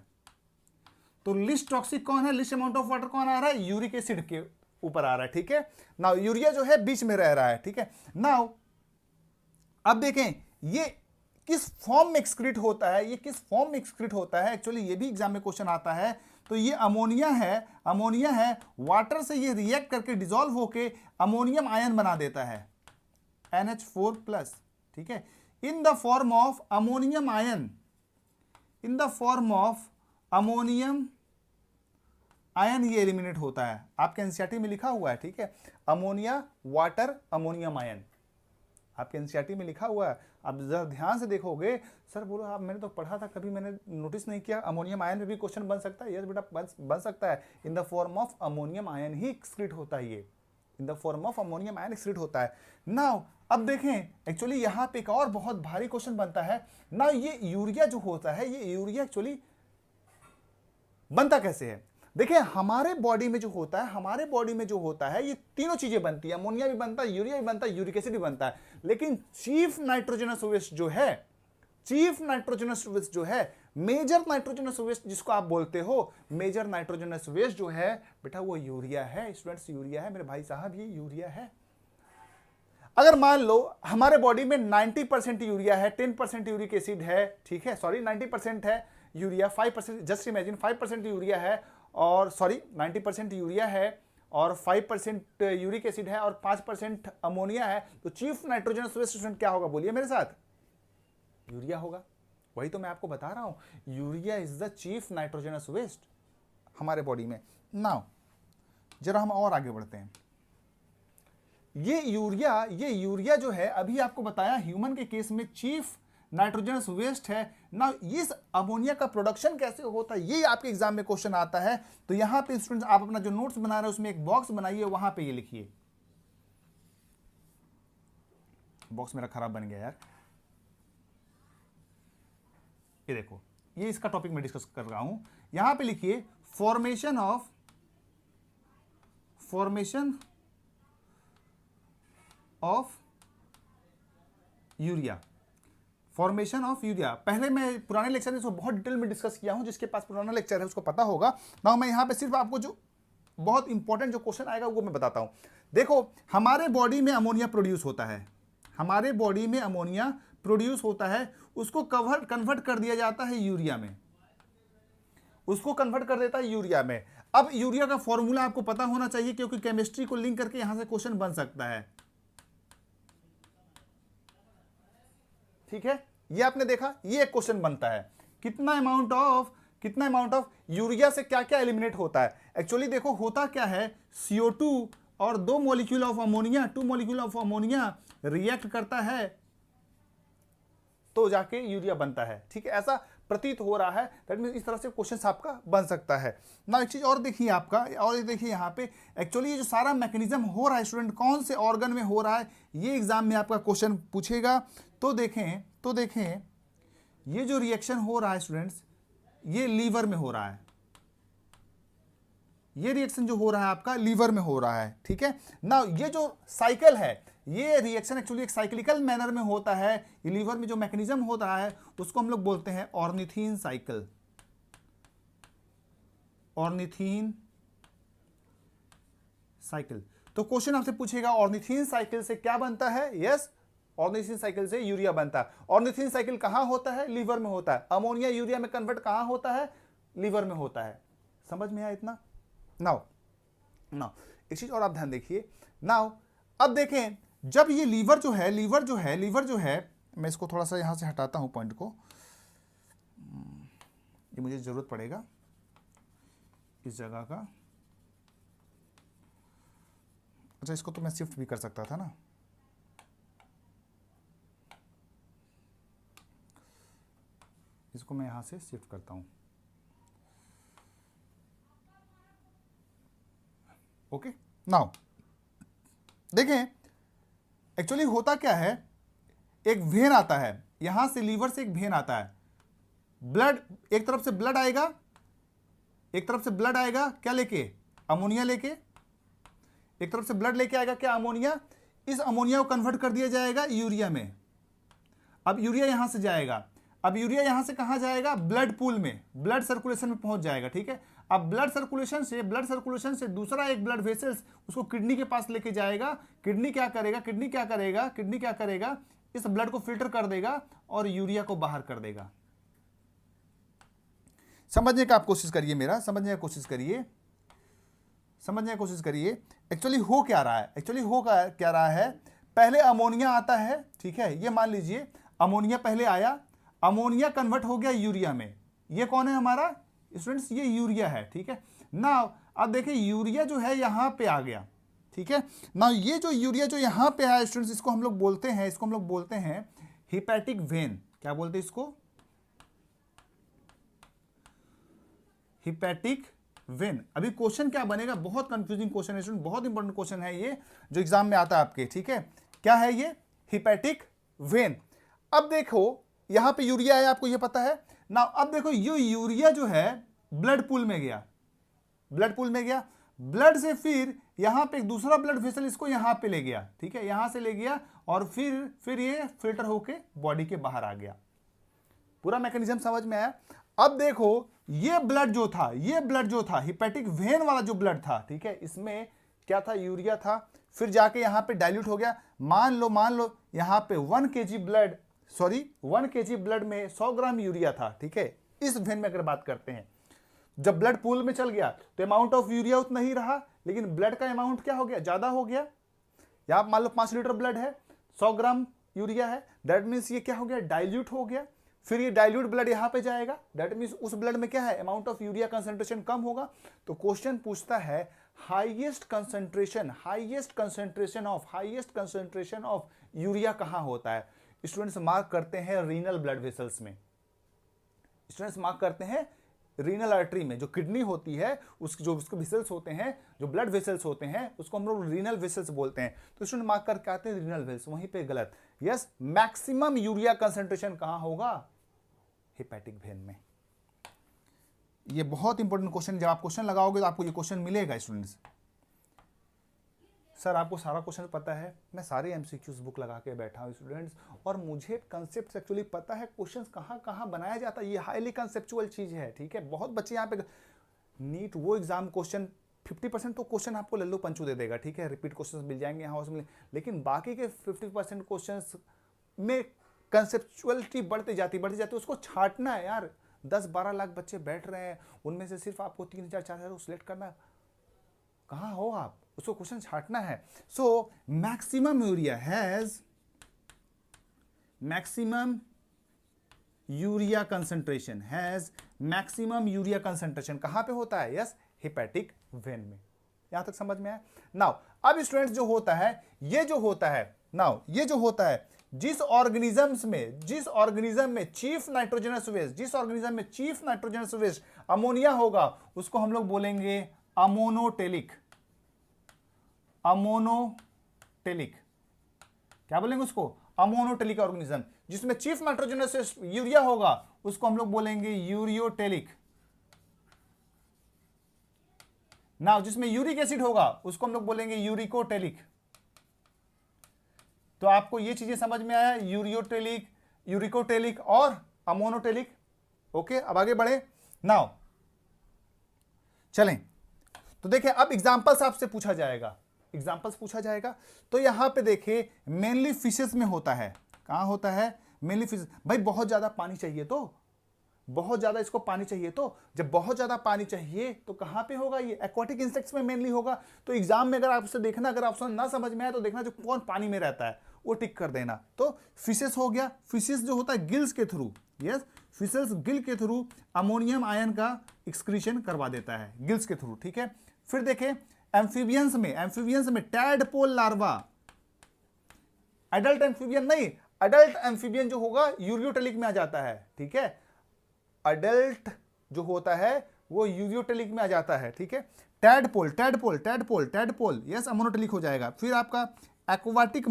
Speaker 1: तो लिस्ट टॉक्सिक कौन है, लिस्ट अमाउंट ऑफ वाटर कौन आ रहा है, यूरिक एसिड के ऊपर आ रहा है, ठीक है। नाउ यूरिया जो है बीच में रह रहा है, ठीक है। नाउ अब देखें ये किस फॉर्म में एक्सक्रीट होता है, एक्चुअली ये भी एग्जाम में क्वेश्चन आता है। तो ये अमोनिया है, वाटर से ये रिएक्ट करके डिसॉल्व होके अमोनियम आयन बना देता है, NH4+, ठीक है, in the form of ammonium ion, ये एलिमिनेट होता है। आपके एनसीईआरटी में लिखा हुआ है, ठीक है, अमोनिया वाटर अमोनियम आयन आपके एनसीईआरटी में लिखा हुआ है। आप जरा ध्यान से देखोगे, सर बोलो आप मैंने तो पढ़ा था, कभी मैंने नोटिस नहीं किया। अमोनियम आयन में भी क्वेश्चन बन सकता है, यस बेटा बन सकता है। In the form of ammonium ion he excrete होता है, ये इन the form of ammonium ion excrete होता है। नाउ अब देखें एक्चुअली यहाँ पे एक और बहुत भारी क्वेश्चन बनता है ना, ये यूरिया जो होता है, ये यूरिया एक्चुअली बनता कैसे है। देखिए हमारे बॉडी में जो होता है, ये तीनों चीजें बनती है, अमोनिया भी बनता है, यूरिया भी बनता है, यूरिक एसिड भी बनता है। लेकिन चीफ नाइट्रोजनस वेस्ट जो है, मेजर नाइट्रोजनस वेस्ट जिसको आप बोलते हो, मेजर नाइट्रोजनस वेस्ट जो है बेटा वो यूरिया है। स्टूडेंट्स यूरिया है मेरे भाई साहब, ये यूरिया है। अगर मान लो हमारे बॉडी में 90% यूरिया है, 10% यूरिक एसिड है, ठीक है, सॉरी 90% है यूरिया, 5%, जस्ट इमेजिन 5% यूरिया है, और सॉरी 90% यूरिया है और 5% यूरिक एसिड है और 5% अमोनिया है, तो चीफ नाइट्रोजनस वेस्ट स्टूडेंट क्या होगा, बोलिए मेरे साथ, यूरिया होगा। वही तो मैं आपको बता रहा हूं, urea is the chief nitrogenous waste हमारे बॉडी में। नाउ जरा हम और आगे बढ़ते हैं। ये यूरिया जो है अभी आपको बताया ह्यूमन के केस में चीफ नाइट्रोजनस वेस्ट है ना। इस अमोनिया का प्रोडक्शन कैसे होता है, ये आपके एग्जाम में क्वेश्चन आता है। तो यहां पे स्टूडेंट्स आप अपना जो नोट्स बना रहे हैं उसमें एक बॉक्स बनाइए, वहां पे ये लिखिए। बॉक्स मेरा खराब बन गया यार, ये देखो, ये इसका टॉपिक मैं डिस्कस कर रहा हूं। यहां पे लिखिए formation of urea, formation of urea. पहले मैं पुराने लेक्चर में इसको बहुत डिटेल में डिस्कस किया हूं, जिसके पास पुराना लेक्चर है उसको पता होगा ना। मैं यहां पे सिर्फ आपको जो बहुत इंपॉर्टेंट जो क्वेश्चन आएगा वो मैं बताता हूं। देखो हमारे बॉडी में अमोनिया प्रोड्यूस होता है, उसको कन्वर्ट कर दिया जाता है यूरिया में, उसको कन्वर्ट कर देता है यूरिया में। अब यूरिया का फॉर्मूला आपको पता होना चाहिए, क्योंकि केमिस्ट्री को लिंक करके यहां से क्वेश्चन बन सकता है, ठीक है। ये आपने देखा, ये एक क्वेश्चन बनता है, कितना अमाउंट ऑफ यूरिया से क्या क्या एलिमिनेट होता है। एक्चुअली देखो होता क्या है, CO2 और 2 मॉलिक्यूल ऑफ अमोनिया रिएक्ट करता है तो जाके यूरिया बनता है, ठीक है, ऐसा प्रतीत हो रहा है। दैट मींस इस तरह से क्वेश्चन आपका बन सकता है ना। एक चीज और देखिए आपका, और देखिए यहाँ पे एक्चुअली ये जो सारा मैकेनिज्म हो रहा है स्टूडेंट, कौन से ऑर्गन में हो रहा है, ये एग्जाम में आपका क्वेश्चन पूछेगा। तो देखें ये जो रिएक्शन हो रहा है स्टूडेंट्स, ये लीवर में हो रहा है, ये रिएक्शन जो हो रहा है आपका लीवर में हो रहा है, ठीक है ना। ये जो साइकिल है, ये रिएक्शन एक्चुअली एक साइक्लिकल मैनर में होता है। ये लीवर में जो मैकेनिज्म होता है उसको हम लोग बोलते हैं ऑर्निथीन साइकिल, तो क्वेश्चन आपसे पूछेगा ऑर्निथीन साइकिल से क्या बनता है। यस, ऑर्निथीन साइकिल से यूरिया बनता है। ऑर्निथीन साइकिल कहां होता है, लीवर में होता है। अमोनिया यूरिया में कन्वर्ट कहां होता है, लीवर में होता है। समझ में आया इतना। नाउ एक चीज और आप ध्यान देखिए। नाउ अब देखें, जब ये लीवर जो है, मैं इसको थोड़ा सा यहां से हटाता हूं पॉइंट को, ये मुझे जरूरत पड़ेगा इस जगह का। अच्छा, इसको तो मैं शिफ्ट भी कर सकता था ना, इसको मैं यहां से शिफ्ट करता हूं। ओके, नाउ देखें एक्चुअली होता क्या है, एक वेन आता है, यहां से लीवर से एक वेन आता है, ब्लड एक तरफ से ब्लड आएगा, क्या लेके, अमोनिया लेके, एक तरफ से ब्लड लेके आएगा क्या, अमोनिया। इस अमोनिया को कन्वर्ट कर दिया जाएगा यूरिया में। अब यूरिया यहां से जाएगा, अब यूरिया यहां से कहां जाएगा, ब्लड पूल में, ब्लड सर्कुलेशन में पहुंच जाएगा, ठीक है। अब ब्लड सर्कुलेशन से दूसरा एक ब्लड वेसल्स उसको किडनी के पास लेके जाएगा। किडनी क्या करेगा, इस ब्लड को फिल्टर कर देगा और यूरिया को बाहर कर देगा। समझने का आप कोशिश करिए, मेरा समझने की कोशिश करिए। एक्चुअली हो क्या रहा है, पहले अमोनिया आता है, ठीक है, ये मान लीजिए अमोनिया पहले आया, अमोनिया कन्वर्ट हो गया यूरिया में। ये कौन है हमारा स्टूडेंट्स, ये यूरिया है, ठीक है ना। अब देखिए यूरिया जो है यहां पे आ गया, ठीक है ना। ये जो यूरिया जो यहां पे आया स्टूडेंट्स, इसको हम लोग बोलते हैं हिपैटिक वेन। क्या बोलते हैं इसको, हिपैटिक वेन। अभी क्वेश्चन क्या बनेगा, बहुत कंफ्यूजिंग क्वेश्चन है स्टूडेंट, बहुत इंपॉर्टेंट क्वेश्चन है ये, जो एग्जाम में आता है आपके, ठीक है। क्या है ये, हिपैटिक वेन। अब देखो यहां पे यूरिया है, आपको ये पता है ना। अब देखो ये यूरिया जो है ब्लड पूल में गया, ब्लड पूल में गया, ब्लड से फिर यहां पे एक दूसरा ब्लड वेसल इसको यहां पे ले गया, ठीक है, यहां से ले गया और फिर ये फिल्टर होके बॉडी के बाहर आ गया। पूरा मैकेनिज्म समझ में आया। अब देखो ये ब्लड जो था हिपैटिक वेन वाला जो ब्लड था, ठीक है, इसमें क्या था, यूरिया था, फिर जाके यहां पे डाइल्यूट हो गया। मान लो यहां पे 1 kg ब्लड में 100 ग्राम यूरिया था, ठीक है। इस वेन में अगर बात करते हैं, जब ब्लड पूल में चल गया तो अमाउंट ऑफ यूरिया उतना ही रहा, लेकिन ब्लड का अमाउंट क्या हो गया, ज्यादा हो गया। यहां मान लो 5 लीटर ब्लड है, 100 ग्राम यूरिया है, दैट मीन्स ये क्या हो गया, डाइल्यूट हो गया। फिर ये डाइल्यूट ब्लड यहां पे जाएगा, दैट मीन्स उस ब्लड में क्या है, अमाउंट ऑफ यूरिया कंसंट्रेशन कम होगा। तो क्वेश्चन पूछता है हाईएस्ट कंसंट्रेशन ऑफ यूरिया कहां होता है। स्टूडेंट्स मार्क करते हैं रीनल ब्लड वेसल्स में, स्टूडेंट्स मार्क करते हैं रीनल आर्टरी में, जो किडनी होती है उसके वेसल्स होते हैं, जो ब्लड वेसल्स होते हैं उसको हम लोग रीनल वेसल्स बोलते हैं। तो स्टूडेंट मार्क करके आते हैं रीनल वेसल्स, वहीं पे गलत। यस, मैक्सिमम यूरिया कंसंट्रेशन कहां होगा, हिपैटिक वेन में। ये बहुत इंपॉर्टेंट क्वेश्चन, जब आप क्वेश्चन लगाओगे तो आपको ये क्वेश्चन मिलेगा स्टूडेंट्स। सर आपको सारा क्वेश्चन पता है, मैं सारे एमसीक्यूज बुक लगा के बैठा हूँ स्टूडेंट्स, और मुझे कंसेप्ट एक्चुअली पता है क्वेश्चन कहाँ कहाँ बनाया जाता है। ये हाईली कंसेप्चुअल चीज है, ठीक है। बहुत बच्चे यहाँ पे नीट वो एग्जाम क्वेश्चन 50% तो क्वेश्चन आपको लल्लू पंचू दे देगा, ठीक है, रिपीट क्वेश्चन मिल जाएंगे यहाँ उसमें, लेकिन बाकी के 50% क्वेश्चन में कंसेप्चुअलिटी बढ़ती जाती उसको छाटना है यार। 10-12 लाख बच्चे बैठ रहे हैं, उनमें से सिर्फ आपको 3,000-4,000 सिलेक्ट करना, कहाँ हो आप, उसको क्वेश्चन छाटना है। So maximum urea has maximum urea concentration कहां पे होता है, यस, हिपैटिक वेन में। यहां तक समझ में आया। नाउ अब स्टूडेंट्स जो होता है, ये जो होता है जिस ऑर्गेनिज्म में चीफ नाइट्रोजनस वेस्ट अमोनिया होगा, उसको हम लोग बोलेंगे अमोनोटेलिक। क्या बोलेंगे उसको, अमोनोटेलिक ऑर्गेनिज्म। जिसमें चीफ नाइट्रोजनस यूरिया होगा उसको हम लोग बोलेंगे यूरियोटेलिक। ना जिसमें यूरिक एसिड होगा उसको हम लोग बोलेंगे यूरिकोटेलिक। तो आपको ये चीजें समझ में आया, यूरियोटेलिक, यूरिकोटेलिक और अमोनोटेलिक। ओके, अब आगे बढ़े। नाउ चलें, तो देखिए अब एग्जांपल्स आपसे पूछा जाएगा। तो यहां पे देखिए मेनली फिशेस में होता है। कहां होता है, मेनली फिशेस। भाई बहुत ज्यादा पानी चाहिए, तो बहुत ज्यादा इसको पानी चाहिए, तो जब बहुत ज्यादा पानी चाहिए तो कहां पे होगा, ये एक्वाटिक इंसेक्ट्स में मेनली होगा। तो एग्जाम में अगर आपसे देखना, अगर ऑप्शन ना समझ में आए तो देखना जो कौन पानी में रहता है वो टिक कर देना। तो फिशेस हो गया। फिशेस जो होता है गिल्स के थ्रू, यस, फिशेस गिल के थ्रू अमोनियम आयन का एक्सक्रीशन करवा देता है, गिल्स के थ्रू, ठीक है। फिर देखें एम्फीबियंस में टैडपोल लार्वा, अडल्ट एम्फीबियन जो होगा यूरियोटेलिक में आ जाता है, ठीक है। अडल्ट जो होता है वो यूरियोटेलिक में आ जाता है, ठीक है। टैडपोल यस, अमोनोटेलिक हो जाएगा। फिर आपका एक्वाटिक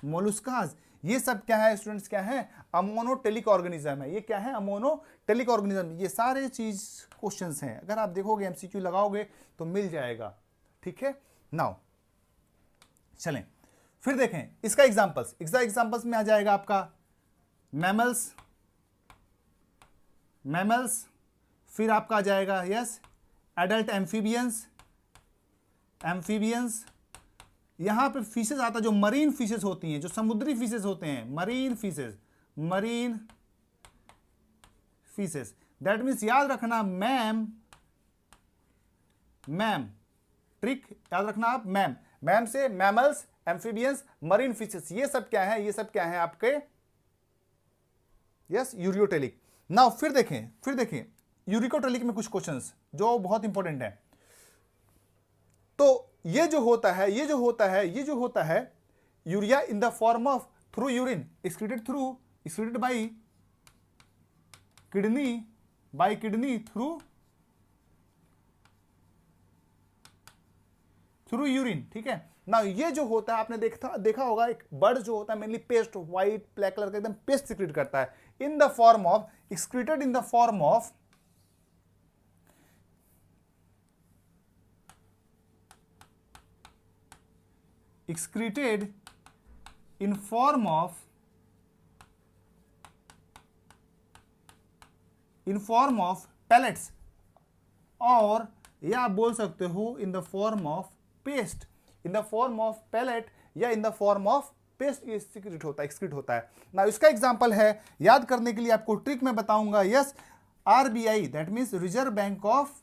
Speaker 1: मोलुस्कास, ये सब क्या है स्टूडेंट्स, क्या है, अमोनोटेलिक ऑर्गेनिज्म है। ये क्या है, अमोनोटेलिक ऑर्गेनिज्म। ये सारे चीज क्वेश्चंस हैं, अगर आप देखोगे एमसीक्यू लगाओगे तो मिल जाएगा, ठीक है। नाउ चलें फिर देखें इसका एग्जांपल्स में आ जाएगा आपका मैमल्स, फिर आपका आ जाएगा यस एडल्ट एम्फीबियंस। यहां पे फिशेस आता है जो मरीन फिशेस होती हैं, जो समुद्री फिशेस होते हैं, मरीन फिशेस। दैट मीन्स याद रखना मैम ट्रिक याद रखना आप, मैम से मैमल्स, एम्फीबियंस, मरीन फिशेस, ये सब क्या है आपके, यस, यूरियोटेलिक। नाउ फिर देखें यूरिकोटेलिक में कुछ क्वेश्चंस जो बहुत इंपॉर्टेंट है। तो ये जो होता है urea in the form of through urine excreted by kidney through urine, ठीक है। ना ये जो होता है आपने देखा होगा, एक बर्ड जो होता है mainly paste, white black colour का एकदम पेस्ट सिक्रीट करता है in the form of excreted in the form of excreted in form of pellets, और या आप बोल सकते हो in the form of paste, in the form of pellet या in the form of paste ये सीक्रेट होता है, एक्सक्रीट होता है ना। इसका एग्जांपल है, याद करने के लिए आपको ट्रिक में बताऊंगा। Yes, RBI that means reserve bank of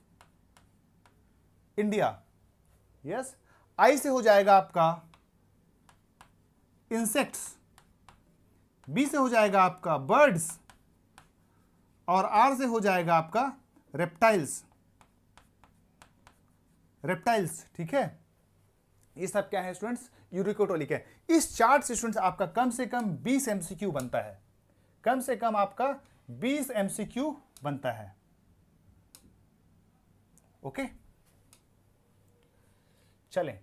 Speaker 1: India. Yes, I से हो जाएगा आपका इंसेक्ट्स, बी से हो जाएगा आपका बर्ड्स, और आर से हो जाएगा आपका रेप्टाइल्स। रेप्टाइल्स, ठीक है। ये सब क्या है स्टूडेंट्स? यूरिकोटोलिक है। इस चार्ट से स्टूडेंट्स आपका कम से कम 20 एमसीक्यू बनता है, कम से कम आपका 20 एमसीक्यू बनता है। ओके, चलें,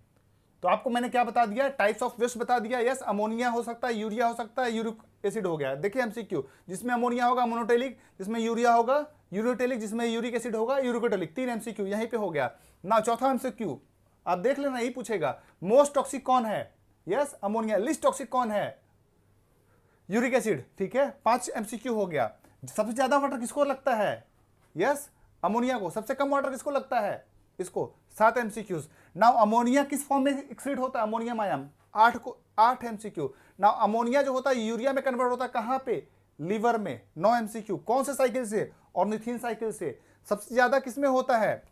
Speaker 1: तो आपको मैंने क्या बता दिया? टाइप्स ऑफ वेस्ट बता दिया। यस, अमोनिया हो सकता है, यूरिया हो सकता है, यूरिक एसिड हो गया। देखिए एमसीक्यू, जिसमें अमोनिया होगा मोनोटेलिक, जिसमें यूरिया होगा यूरोटेलिक, जिसमें यूरिक एसिड होगा यूरिकोटेलिक। 3 एमसीक्यू यहीं पे हो गया ना। चौथा एमसीक्यू आप देख लेना, यही पूछेगा, मोस्ट टॉक्सिक कौन है? Yes, ammonia. लिस्ट टॉक्सिक कौन है? यूरिक एसिड, ठीक है। 5 एमसीक्यू हो गया। सबसे ज्यादा वाटर किसको लगता है? यस, अमोनिया को। सबसे कम वाटर किसको लगता है? इसको। 7 एमसीक्यूज। नाउ अमोनिया किस फॉर्म में एक्सक्रीट होता है? Ammonium ion. 8 MCQ. Now ammonia जो होता है यूरिया में कन्वर्ट होता है कहां पे? लीवर में। 9 एमसीक्यू। कौन से साइकिल से? ऑर्निथिन साइकिल से। सबसे ज्यादा किसमें होता है?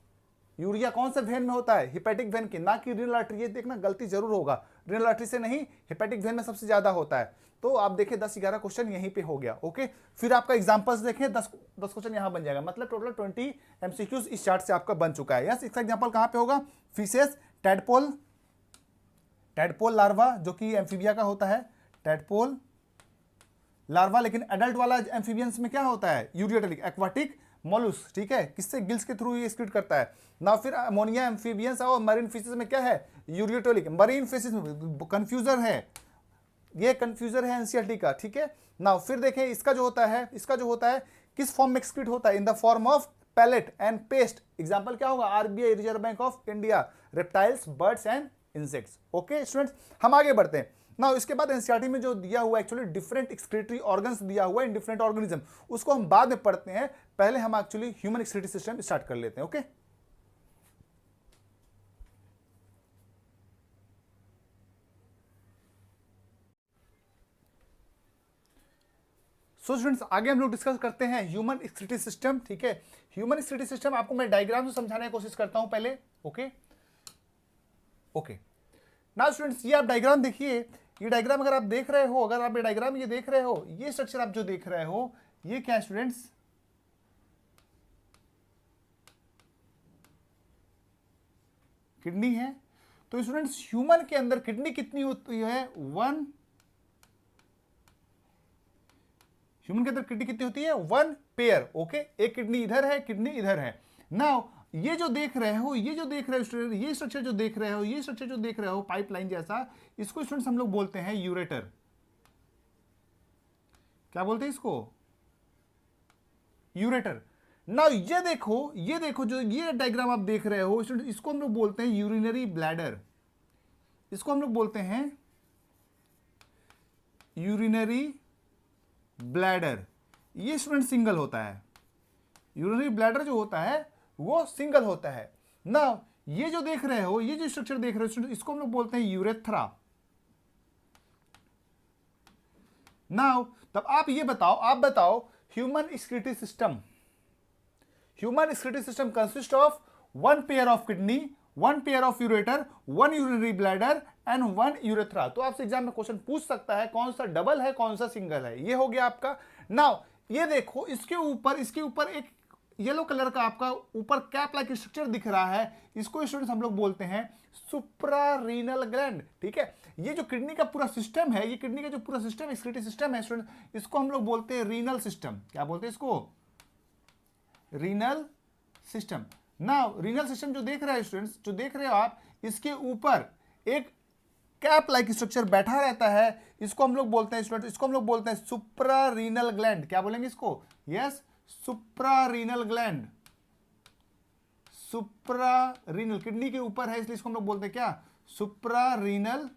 Speaker 1: यूरिया कौन से वेन में होता है? हिपैटिक वेन के, ना कि रीनल आर्टरी। ये देखना गलती जरूर होगा, रीनल आर्टरी से नहीं, हिपैटिक वेन में सबसे ज्यादा होता है। तो आप देखें 10-11 क्वेश्चन यहीं पे हो गया। ओके, फिर आपका एग्जांपल्स देखें, 10 क्वेश्चन यहां बन जाएगा, मतलब टोटल 20 एमसीक्यूज इस चार्ट से आपका बन चुका है। यस, इसका एग्जांपल कहां पे होगा? फिशेस, टैडपोल, टैडपोल लार्वा जो कि एम्फीबिया का होता है, टैडपोल लार्वा। लेकिन एडल्ट वाला एम्फीबियंस में क्या होता है? यूरियोटेलिक। एक्वाटिक मोलुस्क, ठीक है, किससे? गिल्स के थ्रू ये एक्सक्रीट करता है ना। फिर अमोनिया एम्फीबियंस और मरीन फिशेस में क्या है? यूरियोटोलिक। मरीन फिशेस में कंफ्यूजर है, ये कंफ्यूजर है एनसीईआरटी का, ठीक है ना। फिर देखें इसका जो होता है, इसका जो होता है किस फॉर्म में एक्सक्रीट होता है? In the form of pellet and paste. Example क्या होगा? RBI, reserve bank of India, reptiles, birds and insects. Okay students, हम आगे बढ़ते हैं ना। इसके बाद एनसीईआरटी में जो दिया हुआ एक्चुअली डिफरेंट एक्सक्रीटरी ऑर्गन्स दिया हुआ है इन डिफरेंट ऑर्गेनिज्म, उसको हम बाद में पढ़ते हैं। पहले हम actually human excretory system start कर लेते हैं। ओके, सो स्टूडेंट्स आगे हम लोग डिस्कस करते हैं ह्यूमन एक्सक्रीटरी सिस्टम, ठीक है। ह्यूमन एक्सक्रीटरी सिस्टम आपको मैं डायग्राम से समझाने की कोशिश करता हूं पहले। ओके ओके, ना स्टूडेंट्स ये आप डायग्राम देखिए। ये डायग्राम अगर आप देख रहे हो, अगर आप ये डायग्राम ये देख रहे हो, ये स्ट्रक्चर आप जो देख रहे हो, ये क्या है स्टूडेंट्स? किडनी है। तो स्टूडेंट्स ह्यूमन के अंदर किडनी कितनी होती है? 1। ह्यूमन के अंदर किडनी कितनी होती है? 1 पेयर। ओके, एक किडनी इधर है, किडनी इधर है। नाउ ये जो देख रहे हो, ये जो देख रहे हो, ये स्ट्रक्चर जो देख रहे हो, ये स्ट्रक्चर जो देख रहे हो पाइपलाइन जैसा, इसको स्टूडेंट्स हम लोग बोलते हैं यूरेटर। क्या बोलते हैं इसको? यूरेटर। नाउ ये देखो जो ये डायग्राम आप देख रहे हो स्टूडेंट, इसको हम लोग बोलते हैं यूरिनरी ब्लैडर। इसको हम लोग बोलते हैं यूरिनरी ब्लैडर। ये स्टूडेंट सिंगल होता है। यूरिनरी ब्लैडर जो होता है वो सिंगल होता है ना। ये जो देख रहे हो, ये जो स्ट्रक्चर देख रहे हो स्टूडेंट, इसको हम लोग बोलते हैं यूरेथ्रा। नाउ तब आप ये बताओ, human excretory system, human excretory system consist of 1 pair of kidney, 1 pair of ureter, 1 urinary bladder and 1 urethra. तो आपसे एग्जाम में क्वेश्चन पूछ सकता है कौन सा डबल है, कौन सा सिंगल है। ये हो गया आपका। नाउ ये देखो, इसके ऊपर एक येलो कलर का आपका ऊपर कैप लाइक स्ट्रक्चर दिख रहा है, इसको स्टूडेंट्स हम लोग बोलते हैं सुप्रारीनल ग्लैंड, ठीक है। ये जो किडनी का पूरा सिस्टम है, ये किडनी का जो पूरा सिस्टम एक्सक्रीटरी सिस्टम है स्टूडेंट, इसको हम लोग बोलते हैं रीनल सिस्टम। क्या बोलते हैं इसको? Renal system. Now renal system जो देख रहे हैं स्टूडेंट्स, जो देख रहे हो आप, इसके ऊपर एक कैप लाइक स्ट्रक्चर बैठा रहता है, इसको हम लोग बोलते हैं स्टूडेंट, इसको हम लोग बोलते हैं सुप्रारीनल ग्लैंड। क्या बोलेंगे इसको? Yes, suprarenal gland. Suprarenal, kidney के ऊपर है इसलिए इसको हम लोग बोलते हैं क्या? Suprarenal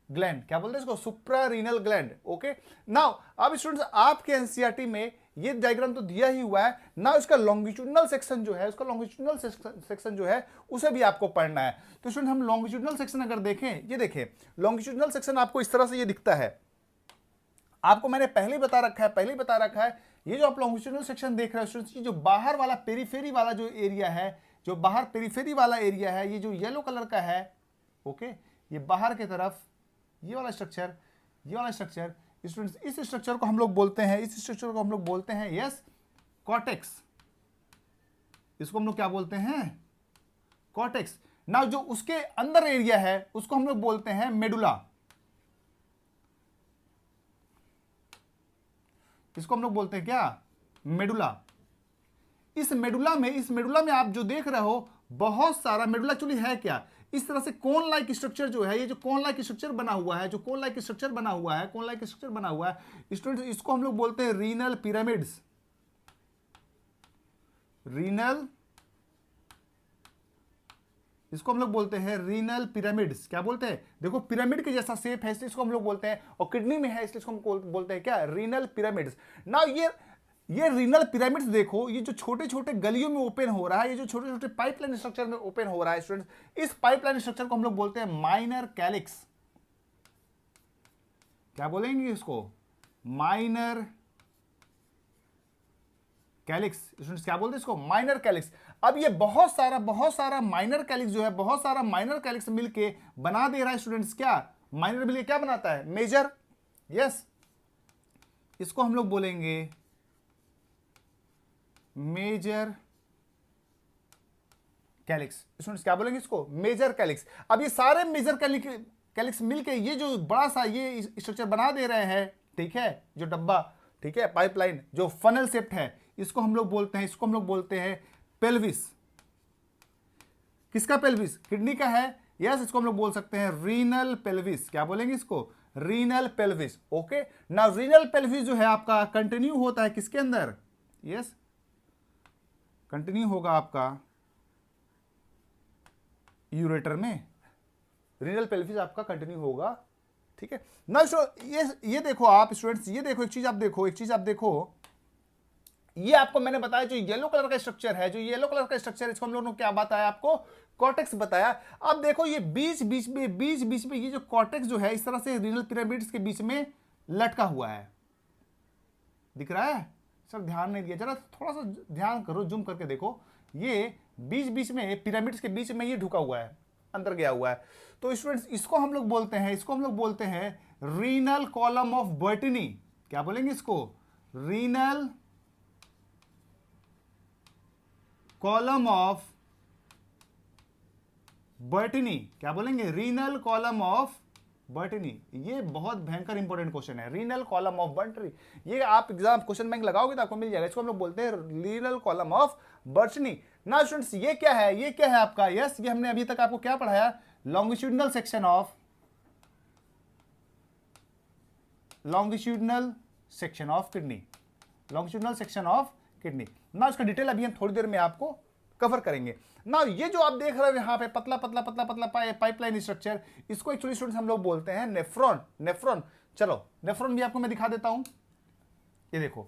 Speaker 1: gland. क्या बोलते हैं इसको? Suprarenal gland. ओके, नाउ अब स्टूडेंट्स आपके एनसीईआरटी में ये डायग्राम तो दिया ही हुआ है ना, इसका लॉन्गिट्यूडनल सेक्शन जो है, उसका लॉन्गिट्यूडनल सेक्शन जो है उसे भी आपको पढ़ना है। तो स्टूडेंट हम लॉन्गिट्यूडनल सेक्शन अगर देखें, ये देखें लॉन्गिट्यूडनल सेक्शन आपको इस तरह से ये दिखता है। आपको मैंने पहले ही बता रखा है ये जो आप लॉन्गिट्यूडनल सेक्शन देख रहे हो स्टूडेंट्स, जो बाहर वाला पेरीफेरी वाला जो एरिया है, जो बाहर पेरीफेरी वाला एरिया है, ये जो येलो कलर का है, ओके, ये बाहर की तरफ ये वाला स्ट्रक्चर स्टूडेंट्स, इस स्ट्रक्चर को हम लोग बोलते हैं यस कॉर्टेक्स। इसको हम लोग क्या बोलते हैं? कॉर्टेक्स। नाउ जो उसके अंदर एरिया है उसको हम लोग बोलते हैं मेडुला। इसको हम लोग बोलते हैं क्या? मेडुला। इस मेडुला में आप जो देख रहे हो बहुत सारा मेडुला एक्चुअली है क्या? इस तरह से कोन लाइक स्ट्रक्चर जो है, ये जो कोन लाइक स्ट्रक्चर बना हुआ है, स्टूडेंट्स, इसको हम लोग बोलते हैं रीनल पिरामिड्स। इसको हम लोग बोलते हैं रीनल पिरामिड्स। क्या बोलते हैं? देखो पिरामिड के जैसा शेप है इसलिए इसको हम लोग बोलते हैं, और किडनी में है इसलिए इसको हम बोलते हैं क्या? Renal pyramids. ना ये रीनल पिरामिड्स देखो, ये जो छोटे छोटे गलियों में ओपन हो रहा है, ये जो छोटे छोटे पाइपलाइन स्ट्रक्चर में ओपन हो रहा है स्टूडेंट्स, इस पाइपलाइन स्ट्रक्चर को हम लोग बोलते हैं माइनर कैलिक्स। क्या बोलेंगे इसको? Minor calyx. स्टूडेंट्स क्या बोलते हैं इसको? Minor calyx. अब ये बहुत सारा माइनर कैलिक्स जो है, बहुत सारा माइनर कैलिक्स मिलके बना दे रहा है स्टूडेंट्स क्या? माइनर मिलके क्या बनाता है? मेजर। यस, इसको हम लोग बोलेंगे मेजर कैलिक्स। स्टूडेंट्स क्या बोलेंगे इसको? Major calyx. अब ये सारे मेजर कैलिक्स मिलके ये जो बड़ा सा ये स्ट्रक्चर बना दे रहे हैं, ठीक है, जो डब्बा, ठीक है, पाइपलाइन जो फनल शेप्ड है, इसको हम लोग बोलते हैं पेल्विस। किसका पेल्विस? किडनी का है। यस, इसको हम लोग बोल सकते हैं रीनल पेल्विस। क्या बोलेंगे इसको? Renal pelvis. Okay, now renal pelvis जो है आपका कंटिन्यू होता है किसके अंदर? यस, कंटिन्यू होगा आपका यूरेटर में। रीनल पेल्विस आपका कंटिन्यू होगा, ठीक है ना। ये देखो आप स्टूडेंट्स, ये देखो एक चीज आप देखो, ये आपको मैंने बताया जो येलो कलर का स्ट्रक्चर, इसको हम लोगों ने क्या बताया आपको? कॉर्टेक्स बताया। अब देखो ये बीच बीच में ये जो कॉर्टेक्स जो है इस तरह से रीनल पिरामिड्स के बीच में लटका हुआ है, दिख रहा है? सर ध्यान नहीं दिया, जरा थोड़ा सा ध्यान करो, जूम करके देखो, ये बीच में पिरामिड्स के बीच में ये ढुका हुआ है, अंदर गया हुआ है। तो स्टूडेंट्स इसको हम लोग बोलते हैं रीनल कॉलम ऑफ बर्टनी। क्या बोलेंगे इसको? Renal column of Bertini. क्या बोलेंगे? Renal column of Bertini. ये बहुत भयंकर इंपॉर्टेंट क्वेश्चन है, रीनल कॉलम ऑफ बर्टनी। ये आप एग्जाम क्वेश्चन बैंक लगाओगे तो आपको मिल जाएगा। इसको हम लोग बोलते हैं रीनल कॉलम ऑफ बर्टनी। ना स्टूडेंट्स ये क्या है आपका? यस, ये हमने अभी तक आपको क्या पढ़ाया? Longitudinal section of kidney. ना इसका डिटेल अभी हम थोड़ी देर में आपको कवर करेंगे। ना ये जो आप देख रहे हो यहाँ पे पतला पाइपलाइन स्ट्रक्चर, इसको एक्चुअली स्टूडेंट्स हम लोग बोलते हैं नेफ्रॉन। चलो नेफ्रॉन भी आपको मैं दिखा देता हूं। ये देखो,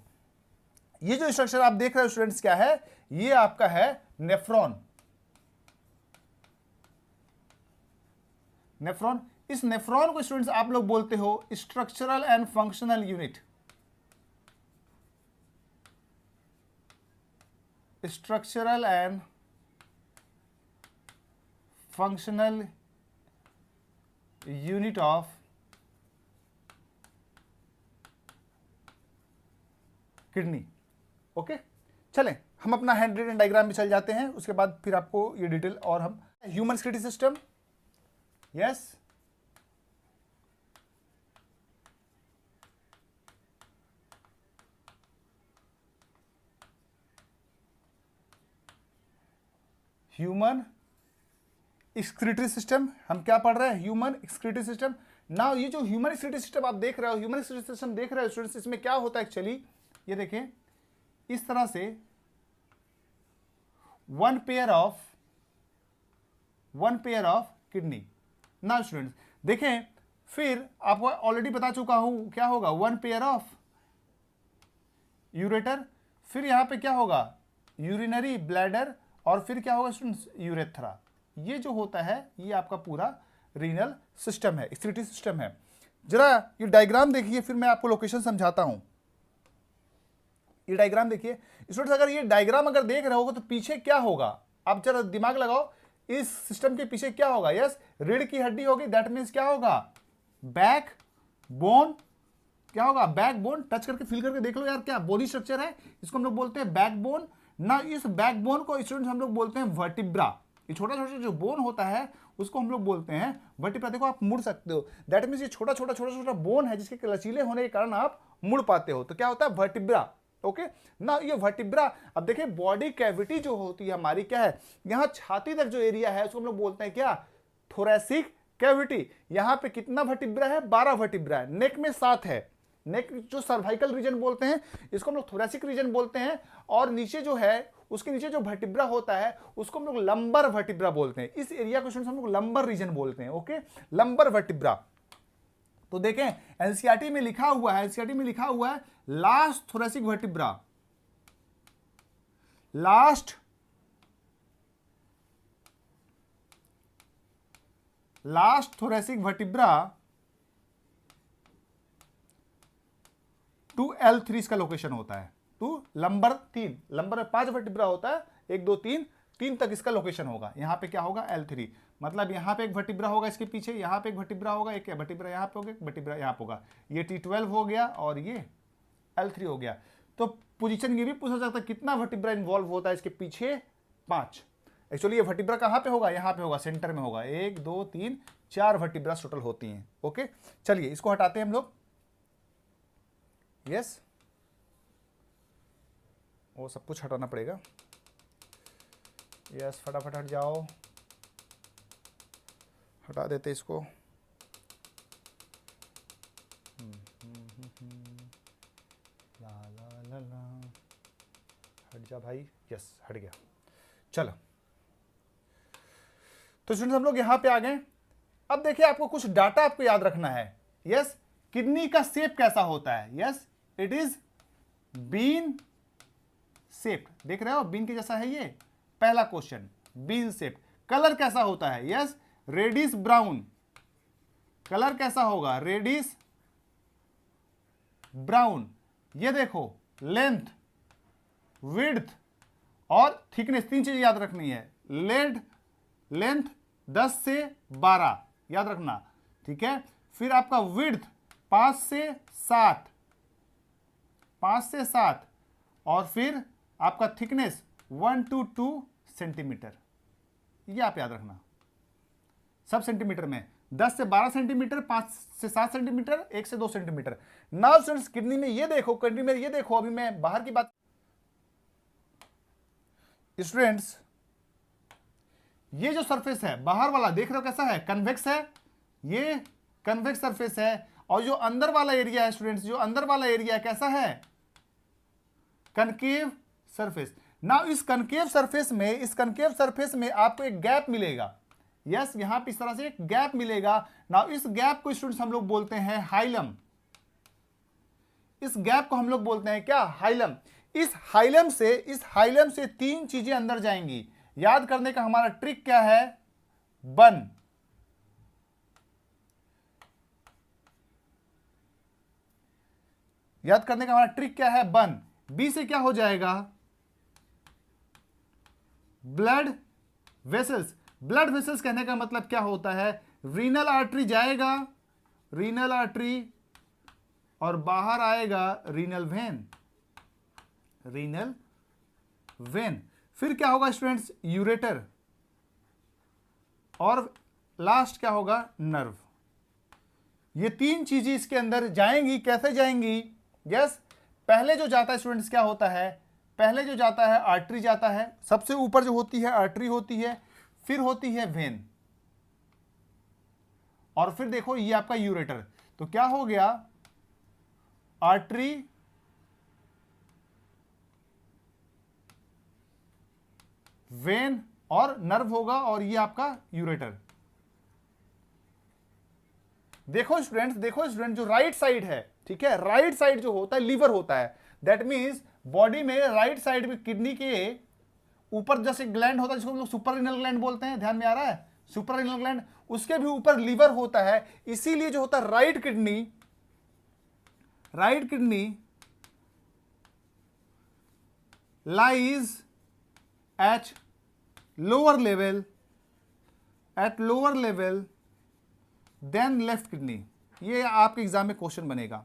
Speaker 1: ये जो स्ट्रक्चर आप देख रहे हो स्टूडेंट्स क्या है? ये आपका है नेफ्रॉन। इस नेफ्रॉन को स्टूडेंट्स आप लोग बोलते हो structural and functional unit. Structural and functional unit of kidney. Okay, चलें हम अपना हैंड रिटन डायग्राम में चल जाते हैं, उसके बाद फिर आपको ये डिटेल और हम human skeletal system. Yes, human excretory system, हम क्या पढ़ रहे हैं, ह्यूमन एक्सक्रीटरी सिस्टम। नाउ ये जो ह्यूमन एक्सक्रीटरी सिस्टम आप देख रहे हो, ह्यूमन एक्सक्रीटरी सिस्टम देख रहे हो स्टूडेंट्स, इसमें क्या होता है एक्चुअली, ये देखें इस तरह से one pair of kidney. Now students देखें, फिर आपको ऑलरेडी बता चुका हूं क्या होगा, वन पेयर ऑफ यूरेटर, फिर यहां पे क्या होगा, यूरिनरी ब्लैडर, और फिर क्या होगा स्टूडेंट्स, यूरेथ्रा। ये जो होता है ये आपका पूरा रीनल सिस्टम है, एक्सक्रीटरी सिस्टम है। जरा ये डायग्राम देखिए, फिर मैं आपको लोकेशन समझाता हूं। ये डायग्राम देखिए स्टूडेंट्स, अगर ये डायग्राम अगर देख रहे हो तो पीछे क्या होगा, आप जरा दिमाग लगाओ, इस सिस्टम के पीछे क्या होगा, यस रीढ़ की हड्डी होगी, दैट मीन्स क्या होगा, बैक बोन, क्या होगा, बैक बोन। टच करके फील करके देख लो यार, क्या बॉडी स्ट्रक्चर है, इसको हम लोग बोलते हैं बैक बोन ना। इस बैक बोन को स्टूडेंट्स हम लोग बोलते हैं वर्टिब्रा। ये छोटा छोटा जो बोन होता है उसको हम लोग बोलते हैं वर्टिब्रा। देखो आप मुड़ सकते हो, दैट मीन्स ये छोटा छोटा बोन है जिसके लचीले होने के कारण आप मुड़ पाते हो, तो क्या होता है, वर्टिब्रा। ओके ना, ये वर्टिब्रा। अब देखिए बॉडी कैविटी जो होती है हमारी क्या है, यहां छाती तक जो एरिया है उसको हम लोग बोलते हैं क्या, थोरैसिक कैविटी। यहां पे कितना वर्टिब्रा है, 12 वर्टिब्रा है। नेक में 7 है, नेक जो सर्वाइकल रीजन बोलते हैं इसको हम लोग थोरैसिक रीजन बोलते हैं, और नीचे जो है उसके नीचे जो वर्टिब्रा होता है उसको हम लोग लंबर वर्टिब्रा बोलते हैं। इस एरिया को हम लोग लंबर रीजन बोलते हैं। Okay, lumbar vertebra. तो देखें एनसीईआरटी में लिखा हुआ है, एनसीईआरटी में लिखा हुआ है last thoracic vertebra, last thoracic vertebra to L3 इसका लोकेशन होता है, टू लंबर 3, लंबर में 5 वर्टिब्रा होता है, 1 2 3 तक इसका लोकेशन होगा। यहां पे क्या होगा, L3, मतलब यहां पे एक वर्टिब्रा होगा इसके पीछे, यहां पे एक वर्टिब्रा होगा, एक वर्टिब्रा यहां पे होगा, एक वर्टिब्रा यहां पे होगा। ये T12 हो गया और ये L3 हो गया। तो पोजीशन ये भी पूछा जाता है कितना वर्टिब्रा इन्वॉल्व होता है इसके पीछे, 5। एक्चुअली ये वर्टिब्रा कहां पे होगा, यहां पे होगा, सेंटर में होगा। 1 2 3 4 वर्टिब्रा टोटल होती हैं। ओके चलिए इसको हटाते हैं हम लोग, यस वो सब कुछ हटाना पड़ेगा, यस फटाफट हट जाओ, हटा देते इसको। ला ला ला ला, हट जा भाई, यस हट गया। चलो तो स्टूडेंट्स हम लोग यहां पे आ गए। अब देखिए आपको कुछ डाटा आपको याद रखना है। यस किडनी का शेप कैसा होता है, yes it is bean shaped, देख रहे हो बीन के जैसा है ये, पहला क्वेश्चन बीन शेप्ड। कलर कैसा होता है, यस रेडिश ब्राउन, कलर कैसा होगा, रेडिश ब्राउन। ये देखो लेंथ, विड्थ और थिकनेस, 3 चीजें याद रखनी है। लेंथ 10 से 12 याद रखना, ठीक है। फिर आपका विड्थ 5 से 7, 5 से 7, और फिर आपका थिकनेस 1 to 2 सेंटीमीटर, ये आप याद रखना। सब सेंटीमीटर में 10 से 12 सेंटीमीटर, 5 से 7 सेंटीमीटर, 1 से 2 सेंटीमीटर। नाउ स्टूडेंट्स किडनी में ये देखो, किडनी में ये देखो, अभी मैं बाहर की बात, स्टूडेंट्स ये जो सरफेस है बाहर वाला देख रहे हो कैसा है, कन्वेक्स है, ये कन्वेक्स सरफेस है। और जो अंदर वाला एरिया है स्टूडेंट्स, जो अंदर वाला एरिया कैसा है, कनकेव सरफेस। नाउ इस कनकेव सरफेस में आपको एक गैप मिलेगा, यस यहां पे इस तरह से एक गैप मिलेगा। नाउ इस गैप को स्टूडेंट्स हम लोग बोलते हैं हाइलम, इस गैप को हम लोग बोलते हैं क्या, हाइलम। इस हाइलम से 3 चीजें अंदर जाएंगी। याद करने का हमारा ट्रिक क्या है, बन, याद करने का हमारा ट्रिक क्या है, बन। बी से क्या हो जाएगा, ब्लड वेसल्स। ब्लड वेसल्स कहने का मतलब क्या होता है, रीनल आर्टरी जाएगा, रीनल आर्टरी, और बाहर आएगा रीनल वेन, रीनल वेन। फिर क्या होगा स्टूडेंट्स, यूरेटर, और लास्ट क्या होगा, नर्व। ये 3 चीजें इसके अंदर जाएंगी। कैसे जाएंगी, यस पहले जो जाता है स्टूडेंट्स क्या होता है, पहले जो जाता है आर्टरी जाता है, सबसे ऊपर जो होती है आर्टरी होती है, फिर होती है वेन, और फिर देखो ये आपका यूरेटर, तो क्या हो गया, आर्टरी, वेन और नर्व होगा, और ये आपका यूरेटर। देखो स्टूडेंट्स, देखो स्टूडेंट, जो राइट साइड है, ठीक है, राइट साइड जो होता है लीवर होता है। दैट मींस बॉडी में राइट साइड में किडनी के ऊपर जैसे ग्लैंड होता है जिसको हम लोग सुपररिनल ग्लैंड बोलते हैं, ध्यान में आ रहा है, सुपररिनल ग्लैंड, उसके भी ऊपर लीवर होता है। इसीलिए जो होता है right kidney lies at lower level than left kidney. ये आपके एग्जाम में क्वेश्चन बनेगा।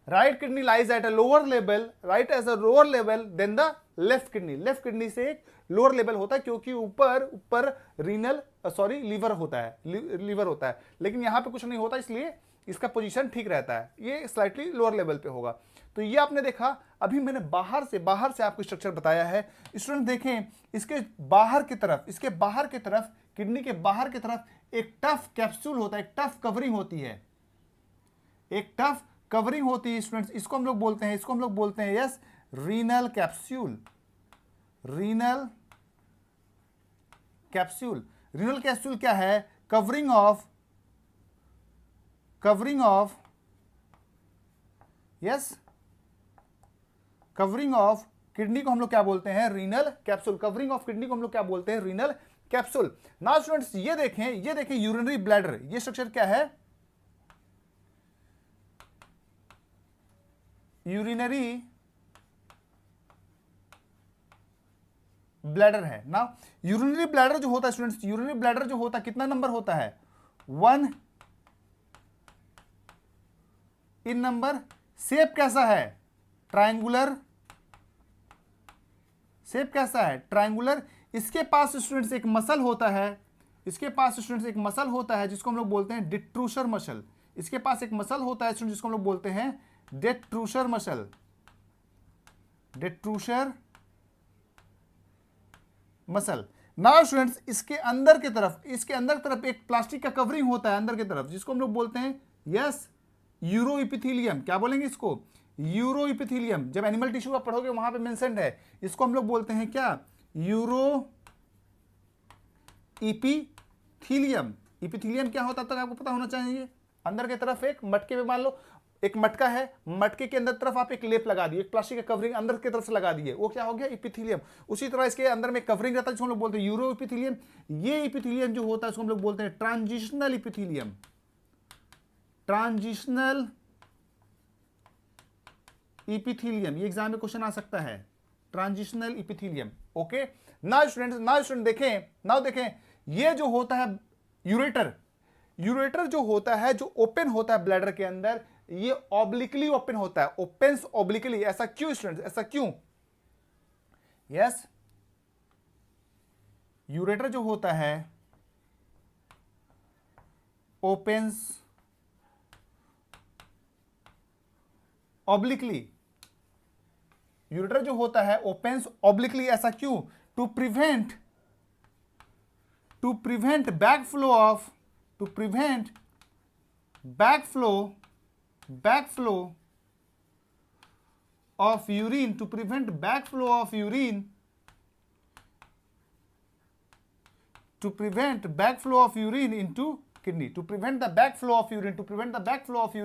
Speaker 1: Right kidney lies at a lower level, right as a lower level than the left kidney. Left kidney से एक लोअर लेवल होता है, क्योंकि ऊपर लीवर होता है, लेकिन यहां पे कुछ नहीं होता, इसलिए इसका पोजीशन ठीक रहता है, ये स्लाइटली लोअर लेवल पे होगा। तो ये आपने देखा। अभी मैंने बाहर से आपको स्ट्रक्चर बताया है। स्टूडेंट देखें, इसके बाहर की तरफ किडनी के बाहर की तरफ एक टफ कैप्सूल होता है, एक टफ कवरिंग होती है, स्टूडेंट्स। इसको हम लोग बोलते हैं yes, renal capsule. Renal capsule क्या है? कवरिंग ऑफ किडनी को हम लोग क्या बोलते हैं? Renal capsule. Covering of kidney को हम लोग क्या बोलते हैं? Renal capsule. नाउ स्टूडेंट्स ये देखें यूरिनरी ब्लैडर, ये स्ट्रक्चर क्या है? यूरिनरी ब्लैडर है ना। यूरिनरी ब्लैडर जो होता है स्टूडेंट्स, यूरिनरी ब्लैडर जो होता है कितना नंबर होता है? 1 इन नंबर। शेप कैसा है? ट्रायंगुलर। शेप कैसा है? ट्रायंगुलर। इसके पास स्टूडेंट्स एक मसल होता है, जिसको हम लोग बोलते हैं डिट्रूसर मसल। इसके पास एक मसल होता है स्टूडेंट जिसको हम लोग बोलते हैं डिट्रूसर मसल। नाउ स्टूडेंट्स इसके अंदर की तरफ एक प्लास्टिक का कवरिंग होता है अंदर की तरफ, जिसको हम लोग बोलते हैं यस यूरो इपिथीलियम। क्या बोलेंगे इसको? Euro epithelium. जब एनिमल टिश्यू आप पढ़ोगे वहां पे मेंशन्ड है। इसको हम लोग बोलते हैं क्या? Euro epithelium. इपिथीलियम क्या होता है तक आपको पता होना चाहिए। अंदर की तरफ एक मटके में, मान लो एक मटका है, मटके के अंदर तरफ आप एक लेप लगा दिए, एक प्लास्टिक का कवरिंग अंदर की तरफ से लगा दिए, वो क्या हो गया? इपिथीलियम। उसी तरह इसके अंदर में कवरिंग रहता है जिसको हम लोग बोलते हैं यूरो इपिथीलियम। ये इपिथीलियम जो होता है उसको हम लोग बोलते हैं ट्रांजिशनल इपिथीलियम। ट्रांजिशनल इपिथीलियम, ये एग्जाम में क्वेश्चन आ सकता है, transitional epithelium. Okay, now student देखें ये जो होता है यूरेटर जो होता है, जो ओपन होता है ब्लैडर के अंदर, ये ऑब्लिकली ओपन होता है, ओपन्स ऑब्लिकली। ऐसा क्यों स्टूडेंट्स? ऐसा क्यों? यस, यूरेटर जो होता है ओपन्स ऑब्लिकली, यूरेटर जो होता है ओपन्स ऑब्लिकली। ऐसा क्यों? To prevent backflow of urine, into kidney, to prevent the backflow of urine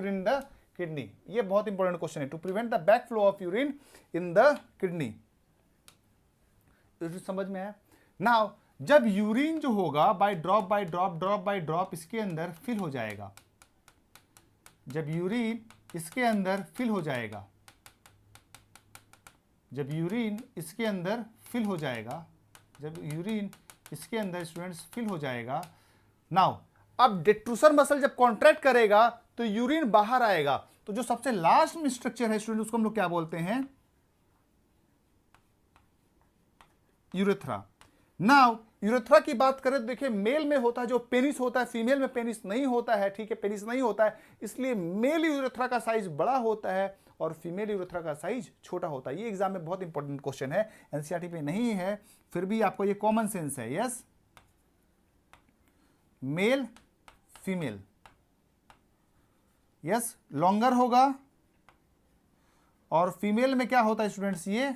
Speaker 1: in the kidney। ये बहुत इंपॉर्टेंट क्वेश्चन है, to prevent the backflow of urine in the kidney. समझ में आया? नाउ जब यूरिन जो होगा बाय ड्रॉप इसके अंदर फिल हो जाएगा, जब यूरिन इसके अंदर फिल हो जाएगा, नाउ अब डिट्रूसर मसल जब कॉन्ट्रैक्ट करेगा तो यूरिन बाहर आएगा। तो जो सबसे लास्ट में स्ट्रक्चर है स्टूडेंट, उसको हम लोग क्या बोलते हैं? यूरेथ्रा। नाउ यूरेथ्रा की बात करें तो देखिए, मेल में होता है जो पेनिस होता है, फीमेल में पेनिस नहीं होता है। ठीक है, पेनिस नहीं होता है, इसलिए मेल यूरेथ्रा का साइज बड़ा होता है और फीमेल यूरेथ्रा का साइज छोटा होता है। ये एग्जाम में बहुत इंपॉर्टेंट क्वेश्चन है, एनसीईआरटी पे नहीं है, फिर भी आपको ये कॉमन सेंस है। Yes, male female, yes longer होगा, और फीमेल में क्या होता है स्टूडेंट्स, ये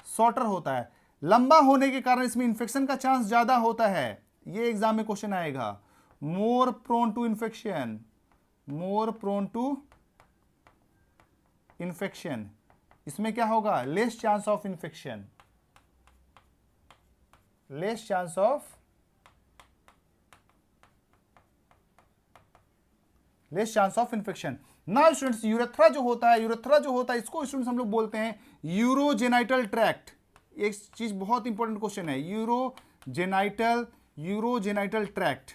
Speaker 1: शॉर्टर होता है। लंबा होने के कारण इसमें इंफेक्शन का चांस ज्यादा होता है, ये एग्जाम में क्वेश्चन आएगा। More prone to infection, more prone to infection, इसमें क्या होगा, less chance of infection, less chance of, less chance of infection. ना स्टूडेंट्स यूरेथ्रा जो होता है, यूरेथ्रा जो होता है इसको स्टूडेंट्स हम लोग बोलते हैं यूरोजेनाइटल ट्रैक्ट। एक चीज बहुत इंपॉर्टेंट क्वेश्चन है, यूरोजेनाइटल, यूरोजेनाइटल ट्रैक्ट,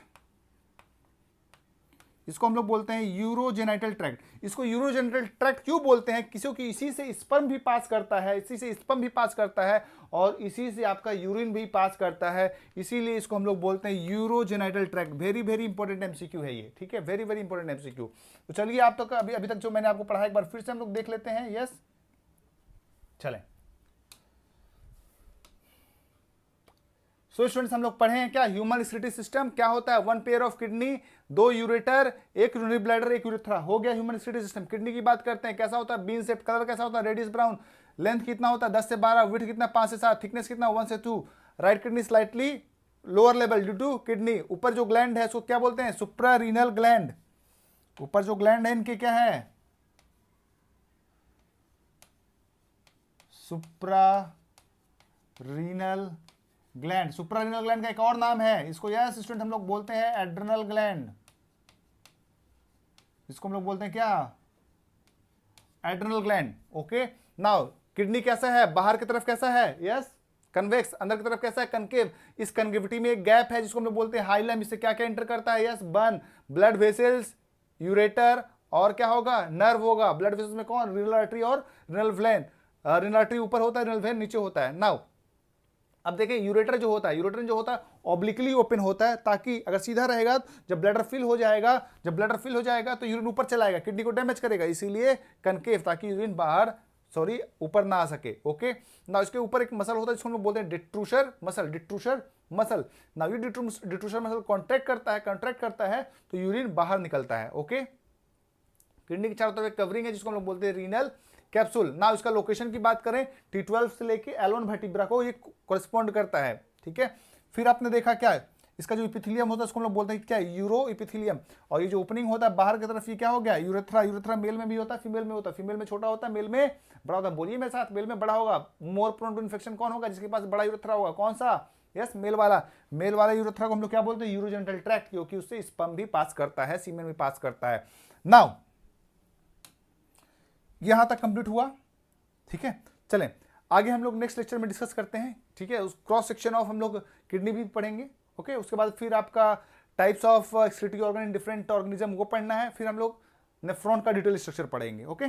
Speaker 1: इसको हम लोग बोलते हैं यूरोजेनाइटल ट्रैक्ट। इसको यूरोजेनाइटल ट्रैक्ट क्यों बोलते हैं, क्योंकि इसी से स्पर्म भी पास करता है, इसी से स्पर्म भी पास करता है, और इसी से आपका यूरिन भी पास करता है, इसीलिए इसको हम लोग बोलते हैं urogenital tract. Very very important MCQ है ये, ठीक है, वेरी वेरी इंपॉर्टेंट एमसीक्यू। तो चलिए आप तो अभी तक जो मैंने आपको पढ़ा एक बार फिर से हम लोग देख लेते हैं। यस चलें। सो स्टूडेंट्स हम लोग पढ़े हैं क्या, ह्यूमन एक्सक्रीटरी सिस्टम क्या होता है, वन पेयर ऑफ किडनी, दो यूरेटर, एक यूरिनरी ब्लैडर, एक यूरेथ्रा, हो गया ह्यूमन एक्सक्रीटरी सिस्टम। किडनी की बात करते हैं, कैसा होता है, बीन शेप, कलर कैसा होता है, रेडिश ब्राउन, लेंथ कितना होता है 10 से 12, विड्थ कितना 5 से 7, थिकनेस कितना 1 से 2, right kidney slightly lower level due to kidney. ऊपर जो ग्लैंड है उसको क्या बोलते हैं, सुप्रारीनल ग्लैंड, ऊपर जो ग्लैंड है इनके क्या है, सुप्रारीनल ग्लैंड। सुप्रारीनल ग्लैंड का एक और नाम है, इसको यस स्टूडेंट हम लोग बोलते हैं एड्रेनल ग्लैंड, इसको हम लोग बोलते हैं क्या, adrenal gland. Okay now kidney कैसा है, बाहर की तरफ कैसा है, यस कन्वेक्स, अंदर की तरफ कैसा है, कनकेव। इस कनकेविटी में एक गैप है जिसको हम लोग बोलते हैं हाइलम, इससे क्या क्या एंटर करता है, yes burn, blood vessels, ureter, और क्या होगा, नर्व होगा। ब्लड वेसल्स में कौन, रीनल आर्टरी और रीनल वेन, रीनल आर्टरी ऊपर होता है, रीनल वेन नीचे होता है। नाउ अब देखें यूरेटर जो होता है, यूरेटर जो होता है ऑब्लिकली ओपन होता है, ताकि अगर सीधा रहेगा जब ब्लैडर फिल हो जाएगा, जब ब्लैडर फिल हो जाएगा तो यूरिन ऊपर चलाएगा, किडनी को डैमेज करेगा, इसीलिए कनकेव, ताकि यूरिन बाहर ऊपर ना आ सके। ओके ना इसके ऊपर एक मसल होता है जिसको हम लोग बोलते हैं डिट्रूसर मसल, डिट्रूसर मसल। ना ये डिट्रूसर मसल कॉन्ट्रैक्ट करता है तो यूरिन बाहर निकलता है। ओके किडनी के चारों तरफ कवरिंग है जिसको हम लोग बोलते हैं रीनल कैप्सूल। ना इसका लोकेशन की बात करें T12 से लेके L1 वर्टिब्रा को ये कॉरेस्पॉन्ड करता है, ठीक है। फिर आपने देखा क्या है, इसका जो इपिथेलियम होता है उसको हम लोग बोलते हैं क्या, यूरो इपिथेलियम। और ये जो ओपनिंग होता है बाहर की तरफ, ये क्या हो गया, यूरेथ्रा। यूरेथ्रा मेल में भी होता है, फीमेल में होता है, फीमेल में छोटा होता है, मेल में बड़ा होता है। बोलिए मेरे साथ, मेल में बड़ा होगा। मोर प्रोन टू इन्फेक्शन कौन होगा, जिसके पास बड़ा यूरेथ्रा होगा, कौन सा, यस मेल वाला। मेल वाला यूरेथ्रा को हम लोग क्या बोलते हैं, यूरोजेनिटल ट्रैक्ट, क्योंकि उससे स्पर्म भी पास करता है, सीमेन भी पास करता है। नाउ यहां तक कंप्लीट हुआ, ठीक है। चलें आगे हम लोग नेक्स्ट लेक्चर में डिस्कस करते हैं, ठीक है। उस क्रॉस सेक्शन ऑफ हम लोग किडनी भी पढ़ेंगे। ओके उसके बाद फिर आपका types of excretory organ in different organism को पढ़ना है, फिर हम लोग नेफ्रॉन का डिटेल स्ट्रक्चर पढ़ेंगे। ओके